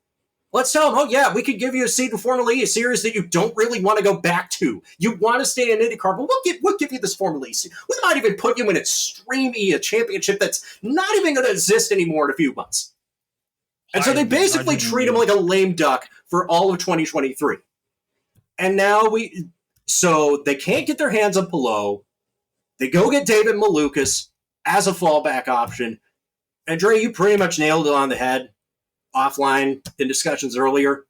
Let's tell him, oh, yeah, we could give you a seat in Formula E, a series that you don't really want to go back to. You want to stay in IndyCar, but we'll give you this Formula E seat. We might even put you in Extreme E, a championship that's not even going to exist anymore in a few months. And so they basically treat him like a lame duck for all of 2023. And now so they can't get their hands on Palou. They go get David Malukas as a fallback option. And Dre, you pretty much nailed it on the head offline in discussions earlier.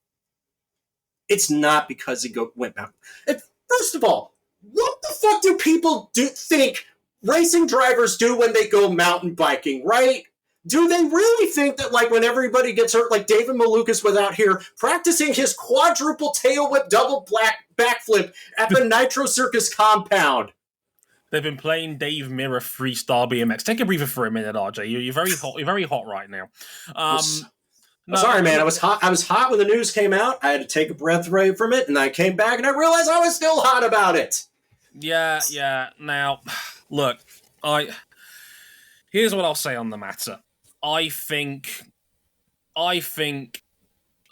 It's not because he went out. And first of all, what the fuck do people think racing drivers do when they go mountain biking, right? Do they really think that, when everybody gets hurt, like David Malukas was out here practicing his quadruple tail whip double backflip at the Nitro Circus compound? They've been playing Dave Mirra freestyle BMX. Take a breather for a minute, RJ. You're very hot. You're very hot right now. Sorry, man. I was hot when the news came out. I had to take a breath away from it, and I came back and I realized I was still hot about it. Yeah. Now, look, here's what I'll say on the matter. I think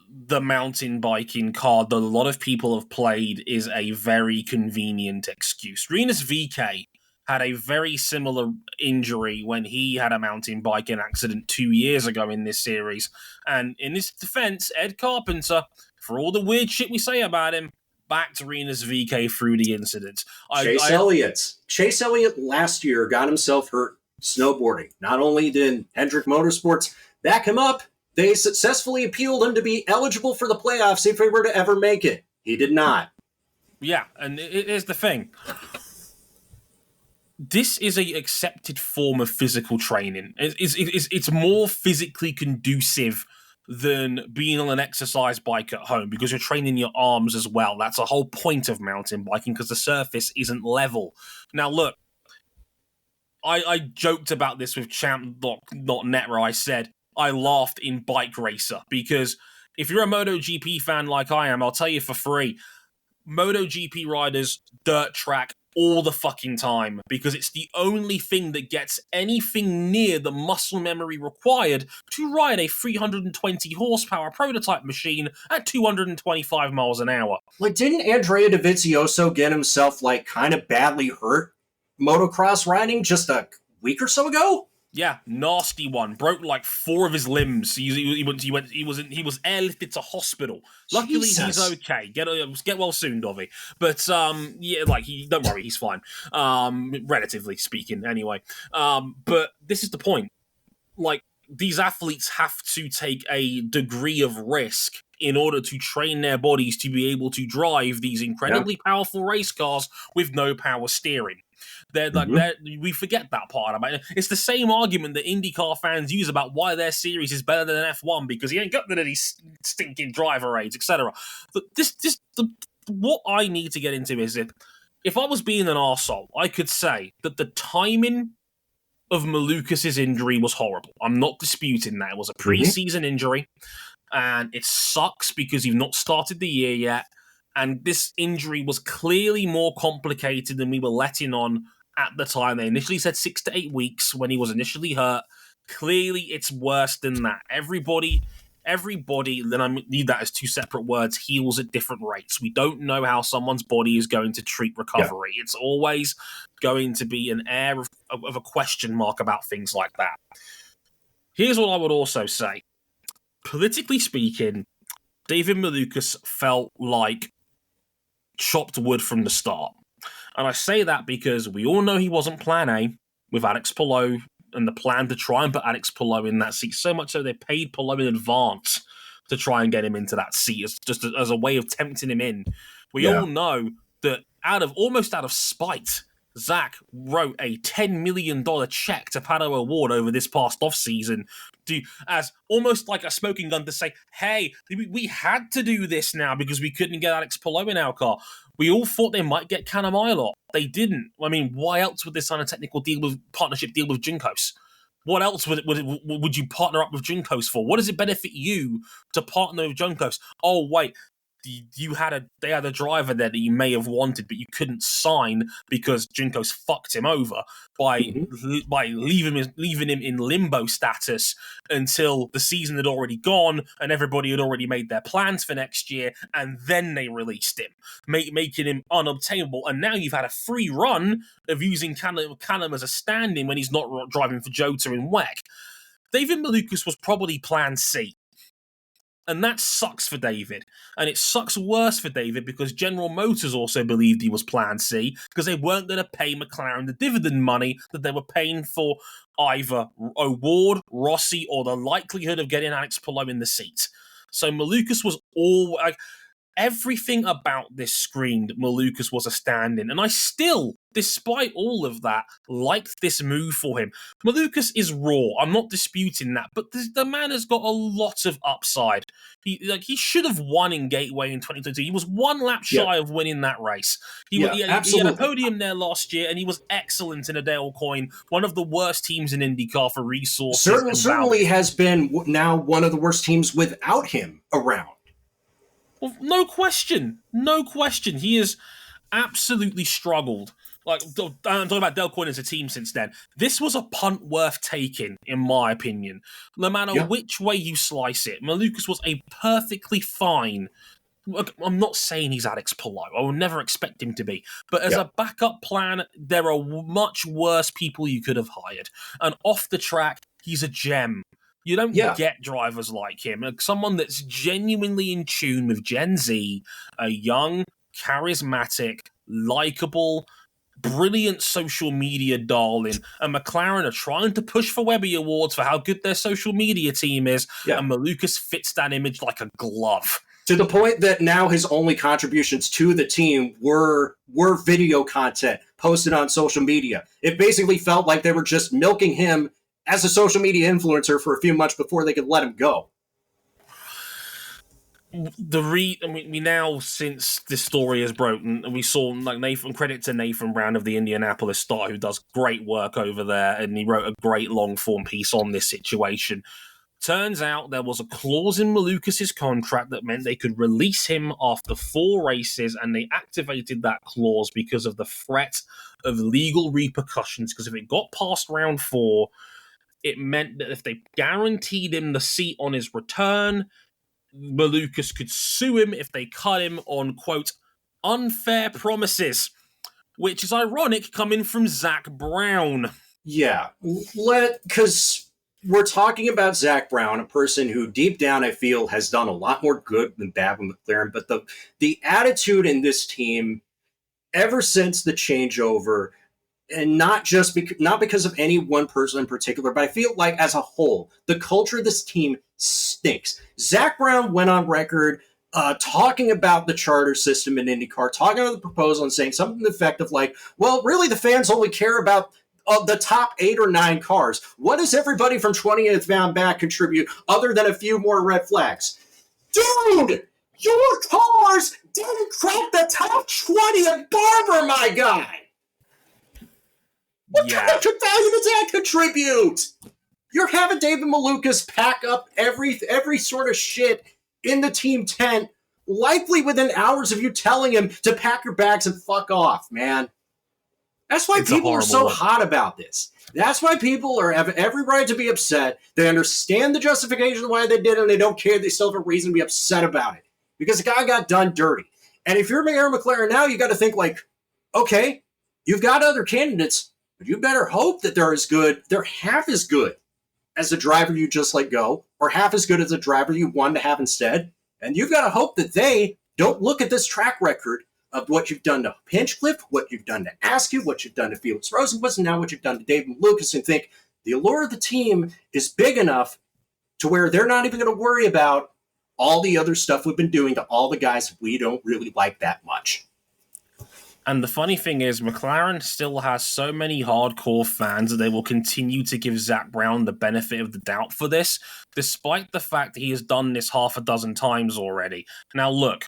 the mountain biking card that a lot of people have played is a very convenient excuse. Rinus VeeKay had a very similar injury when he had a mountain biking accident 2 years ago in this series. And in his defense, Ed Carpenter, for all the weird shit we say about him, backed Rinus VeeKay through the incident. Chase Elliott last year got himself hurt snowboarding. Not only did Hendrick Motorsports back him up, they successfully appealed him to be eligible for the playoffs if he were to ever make it. He did not. Yeah, and here's the thing. this is a accepted form of physical training. It's more physically conducive than being on an exercise bike at home because you're training your arms as well. That's a whole point of mountain biking because the surface isn't level. Now, look, I joked about this with champ.net where I said I laughed in Bike Racer because if you're a MotoGP fan like I am, I'll tell you for free, MotoGP riders dirt track all the fucking time because it's the only thing that gets anything near the muscle memory required to ride a 320 horsepower prototype machine at 225 miles an hour. Like, didn't Andrea Dovizioso get himself, like, kind of badly hurt motocross riding just a week or so ago? Yeah, nasty one. Broke like 4 of his limbs. He was airlifted to hospital. Luckily, Jesus. he's okay. Get well soon, Dovey. But yeah, like don't worry, he's fine. Relatively speaking, anyway. But this is the point. Like, these athletes have to take a degree of risk in order to train their bodies to be able to drive these incredibly powerful race cars with no power steering. We forget that part about it. It's the same argument that IndyCar fans use about why their series is better than F1 because he ain't got none of these stinking driver aids, etc. But what I need to get into is if I was being an arsehole, I could say that the timing of Malukas' injury was horrible. I'm not disputing that. It was a pre-season injury, and it sucks because you've not started the year yet, and this injury was clearly more complicated than we were letting on at the time. They initially said 6 to 8 weeks when he was initially hurt. Clearly, it's worse than that. Everybody, then I need that as 2 separate words, heals at different rates. We don't know how someone's body is going to treat recovery. It's always going to be an air of a question mark about things like that. Here's what I would also say. Politically speaking, David Malukas felt like chopped wood from the start. And I say that because we all know he wasn't plan A with Alex Palou and the plan to try and put Alex Palou in that seat. So much so they paid Palou in advance to try and get him into that seat as a way of tempting him in. We all know that almost out of spite, Zach wrote a $10 million check to Pato O'Ward over this past offseason as almost like a smoking gun to say, hey, we had to do this now because we couldn't get Alex Palou in our car. We all thought they might get Cannamillo. They didn't. I mean, why else would they sign a partnership deal with Juncos? What else would you partner up with Juncos for? What does it benefit you to partner with Juncos? Oh, wait. They had a driver there that you may have wanted, but you couldn't sign because Juncos fucked him over by leaving him in limbo status until the season had already gone and everybody had already made their plans for next year, and then they released him, making him unobtainable. And now you've had a free run of using Callum as a stand-in when he's not driving for Jota and WEC. David Malukas was probably plan C. And that sucks for David. And it sucks worse for David because General Motors also believed he was plan C because they weren't going to pay McLaren the dividend money that they were paying for either O'Ward, Rossi, or the likelihood of getting Alex Palou in the seat. So Malukas was all... everything about this screamed Malukas was a stand-in. And I still, despite all of that, liked this move for him. Malukas is raw. I'm not disputing that. But the man has got a lot of upside. He should have won in Gateway in 2022. He was 1 lap shy of winning that race. He had a podium there last year, and he was excellent in a Dale Coyne, one of the worst teams in IndyCar for resources. Certainly has been now one of the worst teams without him around. Well, no question. He has absolutely struggled. Like, I'm talking about Dale Coyne as a team since then. This was a punt worth taking, in my opinion. No matter which way you slice it, Malukas was a perfectly fine... Look, I'm not saying he's Alex Palou. I would never expect him to be. But as a backup plan, there are much worse people you could have hired. And off the track, he's a gem. You don't get drivers like him. Someone that's genuinely in tune with Gen Z, a young, charismatic, likable, brilliant social media darling. And McLaren are trying to push for Webby Awards for how good their social media team is. Yeah. And Malukas fits that image like a glove. To the point that now his only contributions to the team were video content posted on social media. It basically felt like they were just milking him as a social media influencer for a few months before they could let him go. We now, since this story is broken, and we saw like Nathan, credit to Nathan Brown of the Indianapolis Star, who does great work over there, and he wrote a great long form piece on this situation. Turns out there was a clause in Malukas' contract that meant they could release him after 4 races, and they activated that clause because of the threat of legal repercussions. Because if it got past round 4, it meant that if they guaranteed him the seat on his return, Malukas could sue him if they cut him on, quote, unfair promises, which is ironic coming from Zach Brown. Yeah, because we're talking about Zach Brown, a person who deep down I feel has done a lot more good than bad with McLaren, but the attitude in this team ever since the changeover, and not because of any one person in particular, but I feel like as a whole, the culture of this team stinks. Zach Brown went on record talking about the charter system in IndyCar, talking about the proposal and saying something effective like, well, really the fans only care about the top 8 or 9 cars. What does everybody from 20th down back contribute other than a few more red flags? Dude, your cars didn't crack the top 20 at Barber, my guy. What kind of value does that contribute? You're having David Malukas pack up every sort of shit in the team tent, likely within hours of you telling him to pack your bags and fuck off, man. That's why people are so hot about this. That's why people have every right to be upset. They understand the justification of why they did it, and they don't care. They still have a reason to be upset about it. Because the guy got done dirty. And if you're Aaron McLaren now, you got to think like, okay, you've got other candidates, but you better hope that they're half as good as the driver you just let go, or half as good as the driver you wanted to have instead. And you've got to hope that they don't look at this track record of what you've done to Hinchcliffe, what you've done to Askew, what you've done to Felix Rosenquist, and now what you've done to David Malukas, and think the allure of the team is big enough to where they're not even going to worry about all the other stuff we've been doing to all the guys we don't really like that much. And the funny thing is, McLaren still has so many hardcore fans that they will continue to give Zach Brown the benefit of the doubt for this, despite the fact that he has done this half a dozen times already. Now, look,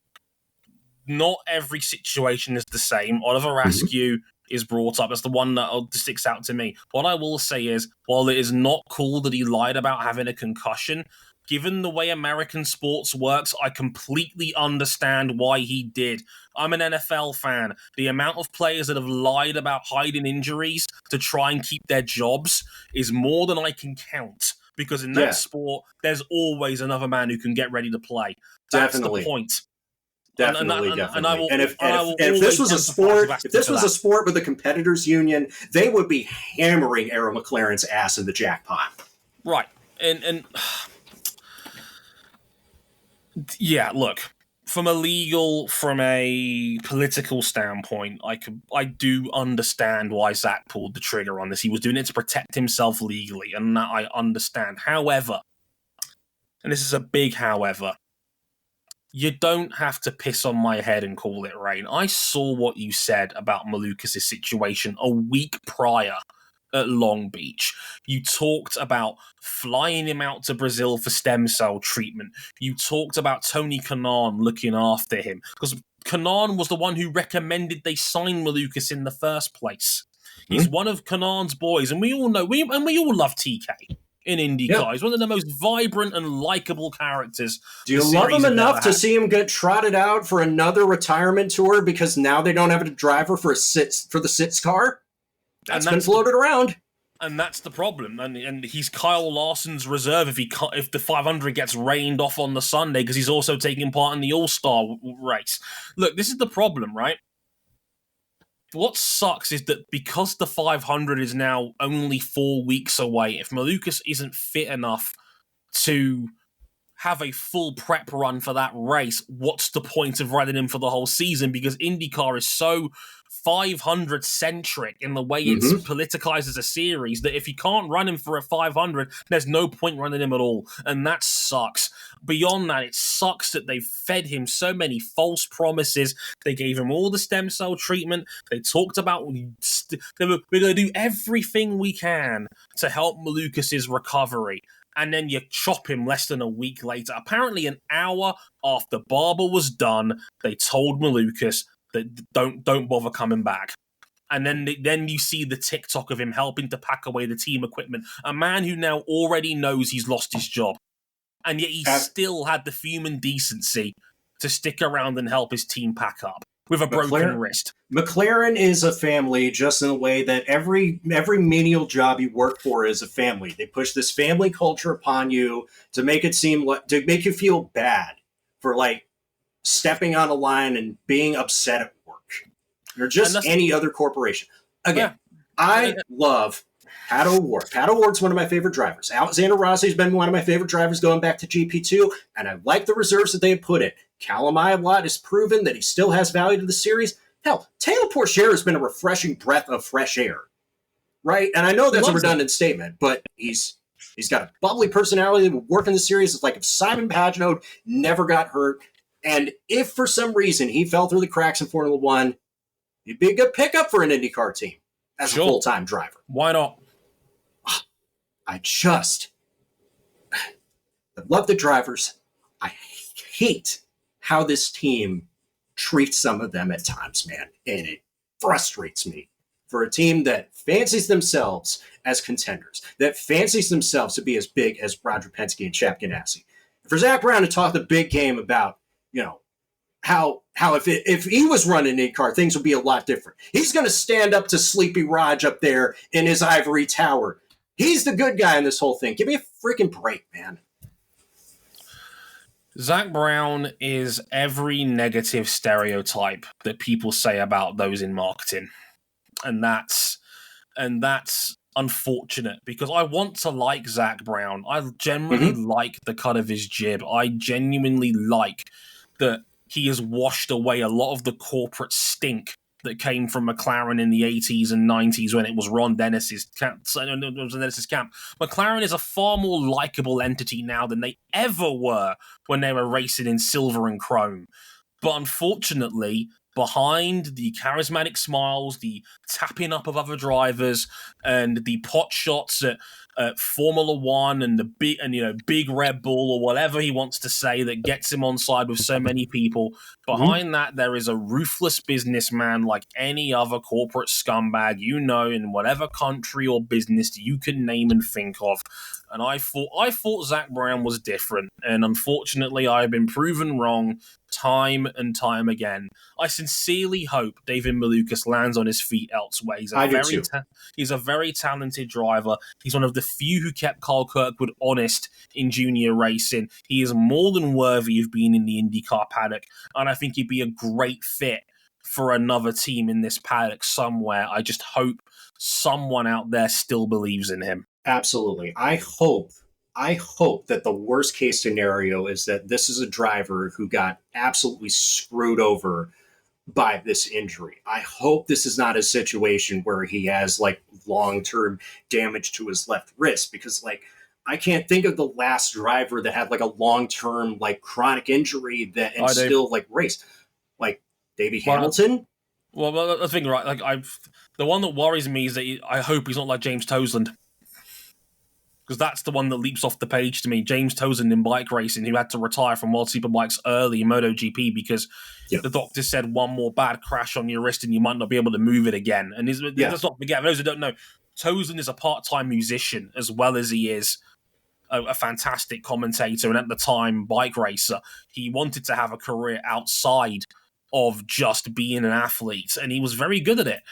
not every situation is the same. Oliver Askew is brought up as the one that sticks out to me. What I will say is, while it is not cool that he lied about having a concussion, given the way American sports works, I completely understand why he did. I'm an NFL fan. The amount of players that have lied about hiding injuries to try and keep their jobs is more than I can count. Because in that sport, there's always another man who can get ready to play. That's the point. Definitely. And if this was a sport with a competitors union, they would be hammering Aaron McLaren's ass in the jackpot. Right. And yeah, look, from a political standpoint, I do understand why Zach pulled the trigger on this. He was doing it to protect himself legally, and that I understand. However, and this is a big however, you don't have to piss on my head and call it rain. I saw what you said about Malukas' situation a week prior at Long Beach. You talked about flying him out to Brazil for stem cell treatment. You talked about Tony Kanaan looking after him, because Kanaan was the one who recommended they sign Malukas in the first place. He's one of Kanaan's boys, and we all know, we all love TK in IndyCar. He's one of the most vibrant and likable characters. Do you love him enough to see him get trotted out for another retirement tour because now they don't have a driver for the sits car? That's been floated around. And that's the problem. And he's Kyle Larson's reserve if the 500 gets rained off on the Sunday, because he's also taking part in the All-Star race. Look, this is the problem, right? What sucks is that because the 500 is now only 4 weeks away, if Malukas isn't fit enough to have a full prep run for that race, what's the point of running him for the whole season? Because IndyCar is so 500-centric in the way it's politicized as a series that if you can't run him for a 500, there's no point running him at all. And that sucks. beyond that, it sucks that they've fed him so many false promises. They gave him all the stem cell treatment. They talked about we're going to do everything we can to help Malukas' recovery. And then you chop him less than a week later. Apparently, an hour after Barber was done, they told Malukas that don't bother coming back. And then you see the TikTok of him helping to pack away the team equipment. A man who now already knows he's lost his job. And yet he still had the human decency to stick around and help his team pack up with a broken wrist. McLaren is a family just in a way that every menial job you work for is a family. They push this family culture upon you to make it seem like, to make you feel bad for like stepping on a line and being upset at work. You're just any other corporation. Again, I love Pato O'Ward. Pato O'Ward's one of my favorite drivers. Alexander Rossi's been one of my favorite drivers going back to GP2, and I like the reserves that they have put in. Callum Iwat has proven that he still has value to the series. Hell, Taylor Pourchaire has been a refreshing breath of fresh air, right? And I know that's a redundant statement, but he's got a bubbly personality that would work in the series. It's like if Simon Pagenaud never got hurt, and if for some reason he fell through the cracks in Formula One, he'd be a good pickup for an IndyCar team as a full-time driver. Why not? I love the drivers. I hate how this team treats some of them at times, man. And it frustrates me for a team that fancies themselves as contenders, that fancies themselves to be as big as Roger Penske and Chap Ganassi. For Zach Brown to talk the big game about, how if he was running IndyCar, things would be a lot different. He's going to stand up to Sleepy Raj up there in his ivory tower. He's the good guy in this whole thing. Give me a freaking break, man. Zach Brown is every negative stereotype that people say about those in marketing. And that's unfortunate because I want to like Zach Brown. I generally like the cut of his jib. I genuinely like that he has washed away a lot of the corporate stink that came from McLaren in the 80s and 90s when it was Ron Dennis's camp. McLaren is a far more likable entity now than they ever were when they were racing in silver and chrome. But unfortunately, behind the charismatic smiles, the tapping up of other drivers, and the pot shots at Formula One and the big Red Bull or whatever he wants to say that gets him on side with so many people. Behind that, there is a ruthless businessman like any other corporate scumbag in whatever country or business you can name and think of. And I thought Zach Brown was different, and unfortunately, I've been proven wrong time and time again. I sincerely hope David Malukas lands on his feet elsewhere. He's a very talented driver. He's one of the few who kept Carl Kirkwood honest in junior racing. He is more than worthy of being in the IndyCar paddock, and I think he'd be a great fit for another team in this paddock somewhere. I just hope someone out there still believes in him. Absolutely. I hope that the worst case scenario is that this is a driver who got absolutely screwed over by this injury. I hope this is not a situation where he has like long-term damage to his left wrist, because like I can't think of the last driver that had like a long-term like chronic injury that and still like raced. Like Davey Hamilton. Well, the thing, right? Like the one that worries me is that I hope he's not like James Toseland. Because that's the one that leaps off the page to me. James Toseland in bike racing, who had to retire from World Superbikes early in MotoGP because the doctor said one more bad crash on your wrist and you might not be able to move it again. And let's not forget, for those who don't know, Toseland is a part-time musician as well as he is a fantastic commentator and at the time bike racer. He wanted to have a career outside of just being an athlete, and he was very good at it.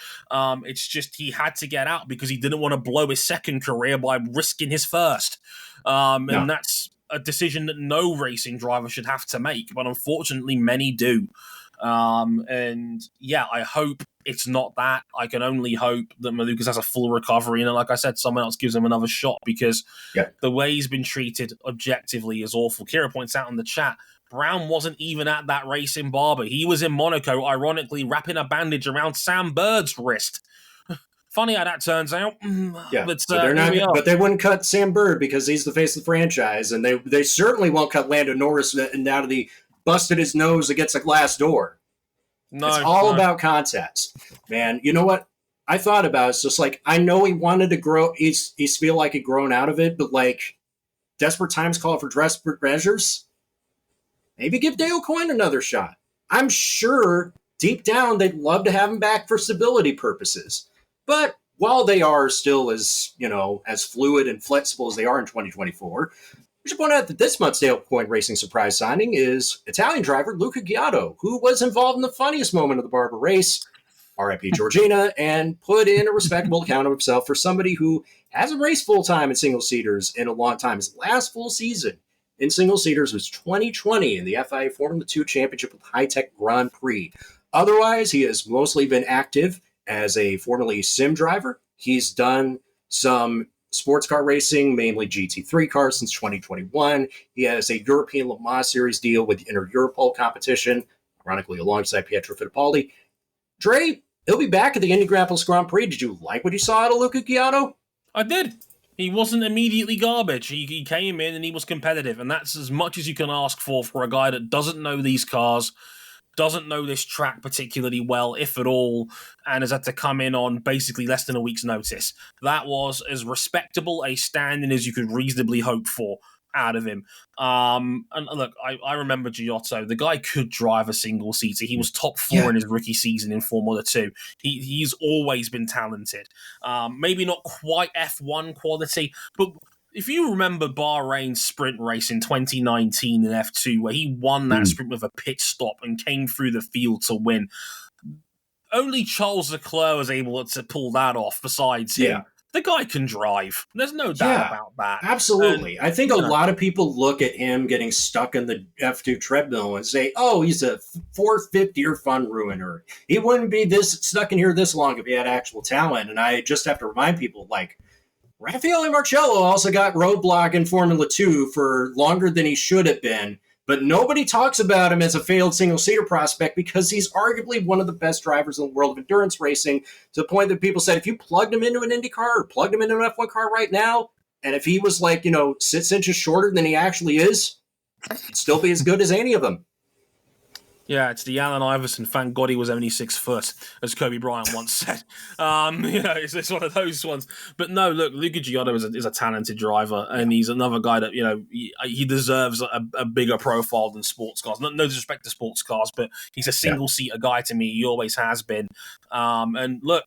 It's just he had to get out because he didn't want to blow his second career by risking his first. And that's a decision that no racing driver should have to make, but unfortunately many do. And yeah, I hope it's not that. I can only hope that Malukas has a full recovery, and like I said, someone else gives him another shot, because the way he's been treated objectively is awful. Kira points out in the chat, Brown wasn't even at that race in Barber. He was in Monaco, ironically, wrapping a bandage around Sam Bird's wrist Funny how that turns out. Yeah, but they're here we not. are. But they wouldn't cut Sam Bird because he's the face of the franchise, and they certainly won't cut Lando Norris now that he busted his nose against a glass door. It's all about context, man. You know what? I thought about it. It's just like, I know he wanted to grow. He's feel like he'd grown out of it, but like, desperate times call for desperate measures. Maybe give Dale Coyne another shot. I'm sure deep down they'd love to have him back for stability purposes. But while they are still as fluid and flexible as they are in 2024, we should point out that this month's Dale Coyne Racing surprise signing is Italian driver Luca Giotto, who was involved in the funniest moment of the Barber race, RIP Georgina, and put in a respectable account of himself for somebody who hasn't raced full-time in single-seaters in a long time. His last full season in single-seaters was 2020 in the FIA Formula 2 Championship with High Tech Grand Prix. Otherwise, he has mostly been active as a Formula E sim driver. He's done some sports car racing, mainly GT3 cars, since 2021. He has a European Le Mans Series deal with the Inter-Europol competition, ironically alongside Pietro Fittipaldi. Dre, he'll be back at the Indianapolis Grand Prix. Did you like what you saw out of Luca Giotto? I did. He wasn't immediately garbage. He came in and he was competitive, and that's as much as you can ask for a guy that doesn't know these cars, doesn't know this track particularly well, if at all, and has had to come in on basically less than a week's notice. That was as respectable a stand-in as you could reasonably hope for out of him. And look, I remember Giotto. The guy could drive a single-seater. He was top 4 in his rookie season in Formula 2. He's always been talented. Maybe not quite F1 quality, but if you remember Bahrain's sprint race in 2019 in F2, where he won that sprint with a pit stop and came through the field to win, only Charles Leclerc was able to pull that off besides him. The guy can drive. There's no doubt about that. Absolutely. I think a lot of people look at him getting stuck in the F2 treadmill and say, oh, he's a 450-year fun ruiner. He wouldn't be this stuck in here this long if he had actual talent. And I just have to remind people, like, Raffaele Marcello also got roadblock in Formula 2 for longer than he should have been, but nobody talks about him as a failed single-seater prospect because he's arguably one of the best drivers in the world of endurance racing, to the point that people said if you plugged him into an IndyCar or plugged him into an F1 car right now, and if he was 6 inches shorter than he actually is, he'd still be as good as any of them. Yeah, it's the Allen Iverson. Thank God he was only 6 foot, as Kobe Bryant once said. It's one of those ones. But no, look, Luca Giotto is a talented driver, and he's another guy that he deserves a bigger profile than sports cars. No disrespect to sports cars, but he's a single seater guy to me. He always has been. And look,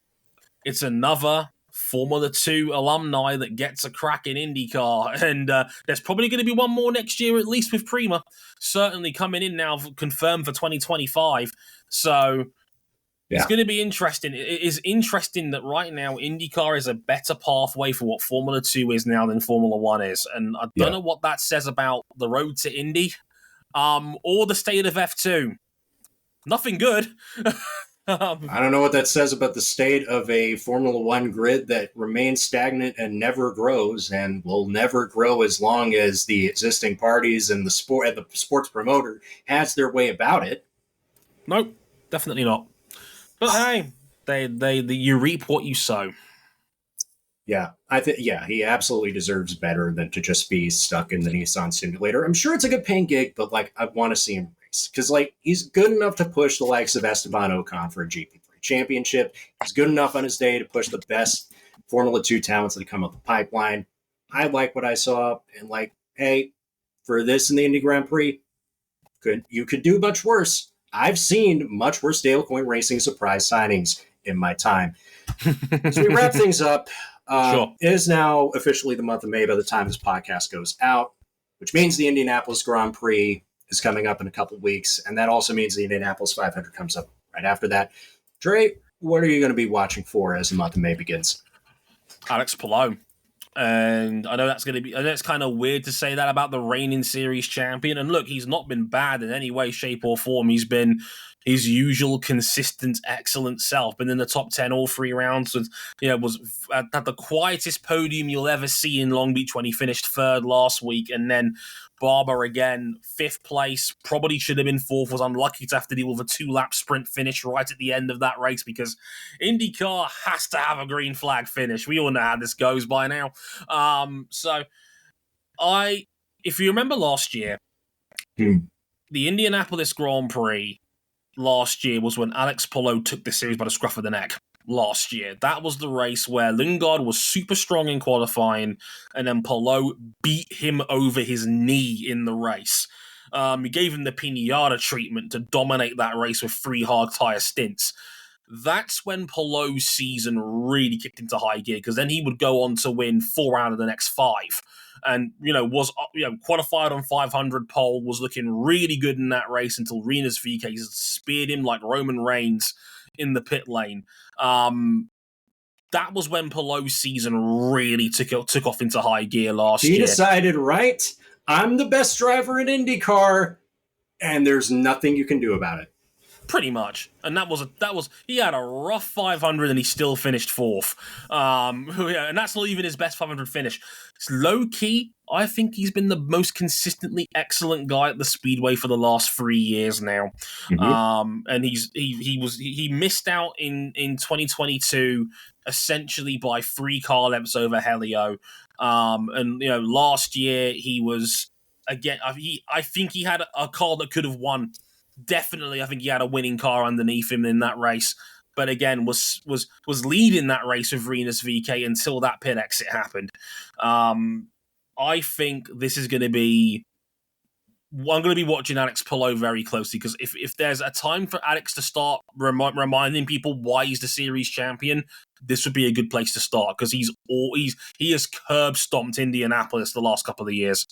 it's another Formula 2 alumni that gets a crack in IndyCar, and there's probably going to be one more next year, at least with Prima, certainly coming in now, confirmed for 2025. So it's going to be interesting. It is interesting that right now IndyCar is a better pathway for what Formula 2 is now than Formula 1 is, and I don't know what that says about the road to Indy or the state of F2. Nothing good. I don't know what that says about the state of a Formula One grid that remains stagnant and never grows, and will never grow as long as the existing parties and the sports promoter has their way about it. Nope, definitely not. But hey, you reap what you sow. Yeah, he absolutely deserves better than to just be stuck in the Nissan simulator. I'm sure it's a good paying gig, but I want to see him race because he's good enough to push the likes of Esteban Ocon for a GP3 championship. He's good enough on his day to push the best Formula 2 talents that come up the pipeline. I like what I saw, and hey, for this in the Indy Grand Prix, you could do much worse. I've seen much worse Dale Coyne Racing surprise signings in my time. As we wrap things up, Sure. It is now officially the month of May by the time this podcast goes out, which means the Indianapolis Grand Prix is coming up in a couple of weeks, and that also means the Indianapolis 500 comes up right after that. Dre, what are you going to be watching for as the month of May begins? Alex Palou. And I know that's going to be. I know it's kind of weird to say that about the reigning series champion. And look, he's not been bad in any way, shape, or form. He's been, his usual consistent, excellent self. Been in the top 10 all 3 rounds. Was at the quietest podium you'll ever see in Long Beach when he finished 3rd last week. And then Barber again, 5th place, probably should have been 4th, was unlucky to have to deal with a 2-lap sprint finish right at the end of that race because IndyCar has to have a green flag finish. We all know how this goes by now. If you remember last year, the Indianapolis Grand Prix last year was when Alex Palou took the series by the scruff of the neck. Last year, that was the race where Lundgaard was super strong in qualifying, and then Palou beat him over his knee in the race. He gave him the Pinata treatment to dominate that race with 3 hard tire stints. That's when Palou's season really kicked into high gear, because then he would go on to win 4 out of the next 5. And, was qualified on 500 pole, was looking really good in that race until Rinus VeeKay speared him like Roman Reigns in the pit lane. That was when Palou's season really took off into high gear last year. He decided, right, I'm the best driver in IndyCar, and there's nothing you can do about it. Pretty much. And that was he had a rough 500 and he still finished 4th. And that's not even his best 500 finish. It's low key, I think he's been the most consistently excellent guy at the Speedway for the last 3 years now. And he missed out in 2022 essentially by 3 car lengths over Helio. Last year he was again. I think he had a car that could have won. Definitely, I think he had a winning car underneath him in that race, but again was leading that race with Rinus VeeKay until that pit exit happened. I think this is going to be. I'm going to be watching Alex Palou very closely, because if there's a time for Alex to start reminding people why he's the series champion, this would be a good place to start, because he has curb stomped Indianapolis the last couple of years.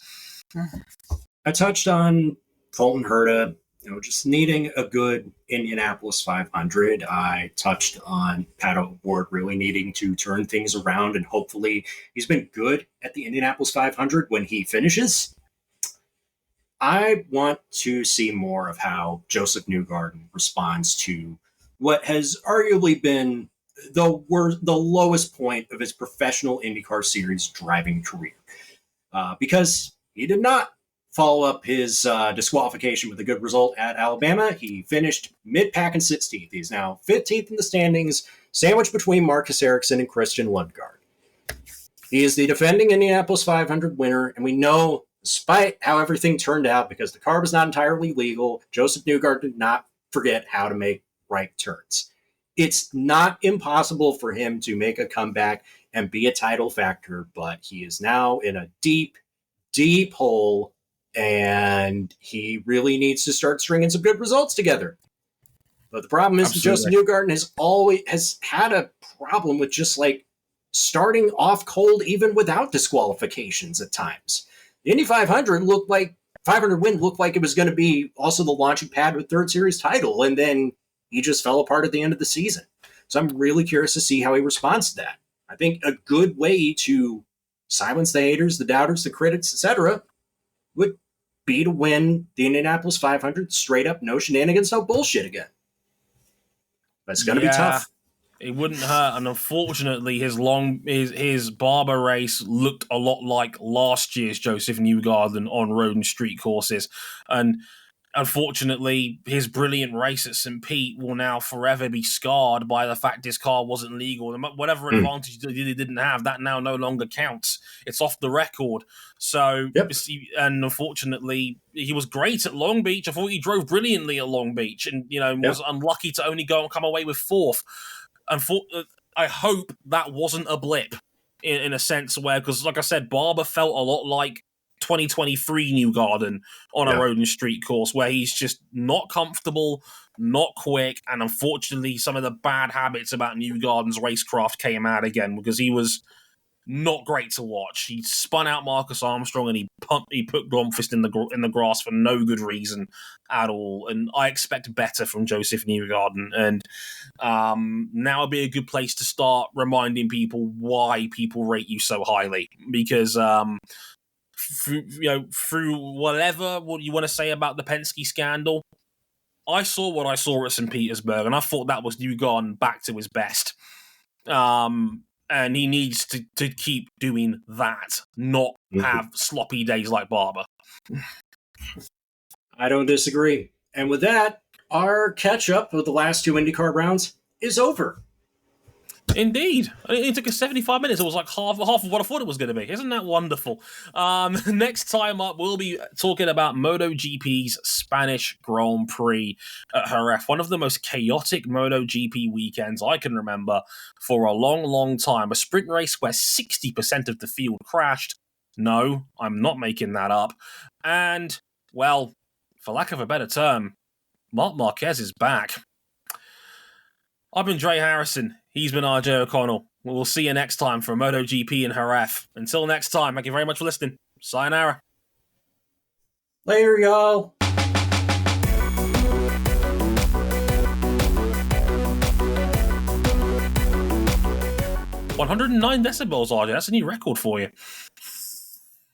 I touched on Colton Herta. Just needing a good Indianapolis 500. I touched on Pat O'Ward really needing to turn things around, and hopefully he's been good at the Indianapolis 500 when he finishes. I want to see more of how Josef Newgarden responds to what has arguably been the lowest point of his professional IndyCar series driving career. Because he did not follow up his disqualification with a good result at Alabama. He finished mid-pack and 16th. He's now 15th in the standings, sandwiched between Marcus Ericsson and Christian Lundgaard. He is the defending Indianapolis 500 winner, and we know, despite how everything turned out, because the car was not entirely legal, Josef Newgarden did not forget how to make right turns. It's not impossible for him to make a comeback and be a title factor, but he is now in a deep, deep hole, and he really needs to start stringing some good results together. But the problem is that Josef Newgarden has had a problem with just like starting off cold even without disqualifications at times. The Indy 500 win looked like it was going to be also the launching pad with third series title, and then he just fell apart at the end of the season. So I'm really curious to see how he responds to that. I think a good way to silence the haters, the doubters, the critics, etc., would be to win the Indianapolis 500 straight up, no shenanigans, no bullshit again. But it's going to be tough. It wouldn't hurt, and unfortunately, his Barber race looked a lot like last year's Josef Newgarden on road and street courses, and unfortunately, his brilliant race at St. Pete will now forever be scarred by the fact his car wasn't legal. And whatever advantage he didn't have, that now no longer counts. It's off the record. So, and unfortunately, he was great at Long Beach. I thought he drove brilliantly at Long Beach, and was unlucky to only come away with 4th. I hope that wasn't a blip in a sense where, because like I said, Barber felt a lot like 2023 Newgarden on a road and street course, where he's just not comfortable, not quick, and unfortunately some of the bad habits about Newgarden's racecraft came out again, because he was not great to watch. He spun out Marcus Armstrong, and he put Blomqvist in the grass for no good reason at all. And I expect better from Josef Newgarden. And now would be a good place to start reminding people why people rate you so highly, because through whatever what you want to say about the Penske scandal, I saw what I saw at St. Petersburg, and I thought that was Newgarden back to his best. And he needs to keep doing that, not have sloppy days like Barber. I don't disagree. And with that, our catch-up of the last 2 IndyCar rounds is over. Indeed. It took us 75 minutes. It was like half of what I thought it was going to be. Isn't that wonderful? Next time up, we'll be talking about MotoGP's Spanish Grand Prix at Jerez, one of the most chaotic MotoGP weekends I can remember for a long, long time. A sprint race where 60% of the field crashed. No, I'm not making that up. And, well, for lack of a better term, Marc Marquez is back. I've been Dre Harrison. He's been RJ O'Connell. We'll see you next time for MotoGP in Jerez. Until next time, thank you very much for listening. Sayonara. Later, y'all. 109 decibels, RJ. That's a new record for you.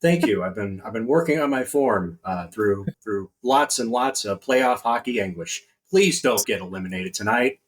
Thank you. I've been working on my form through lots and lots of playoff hockey anguish. Please don't get eliminated tonight.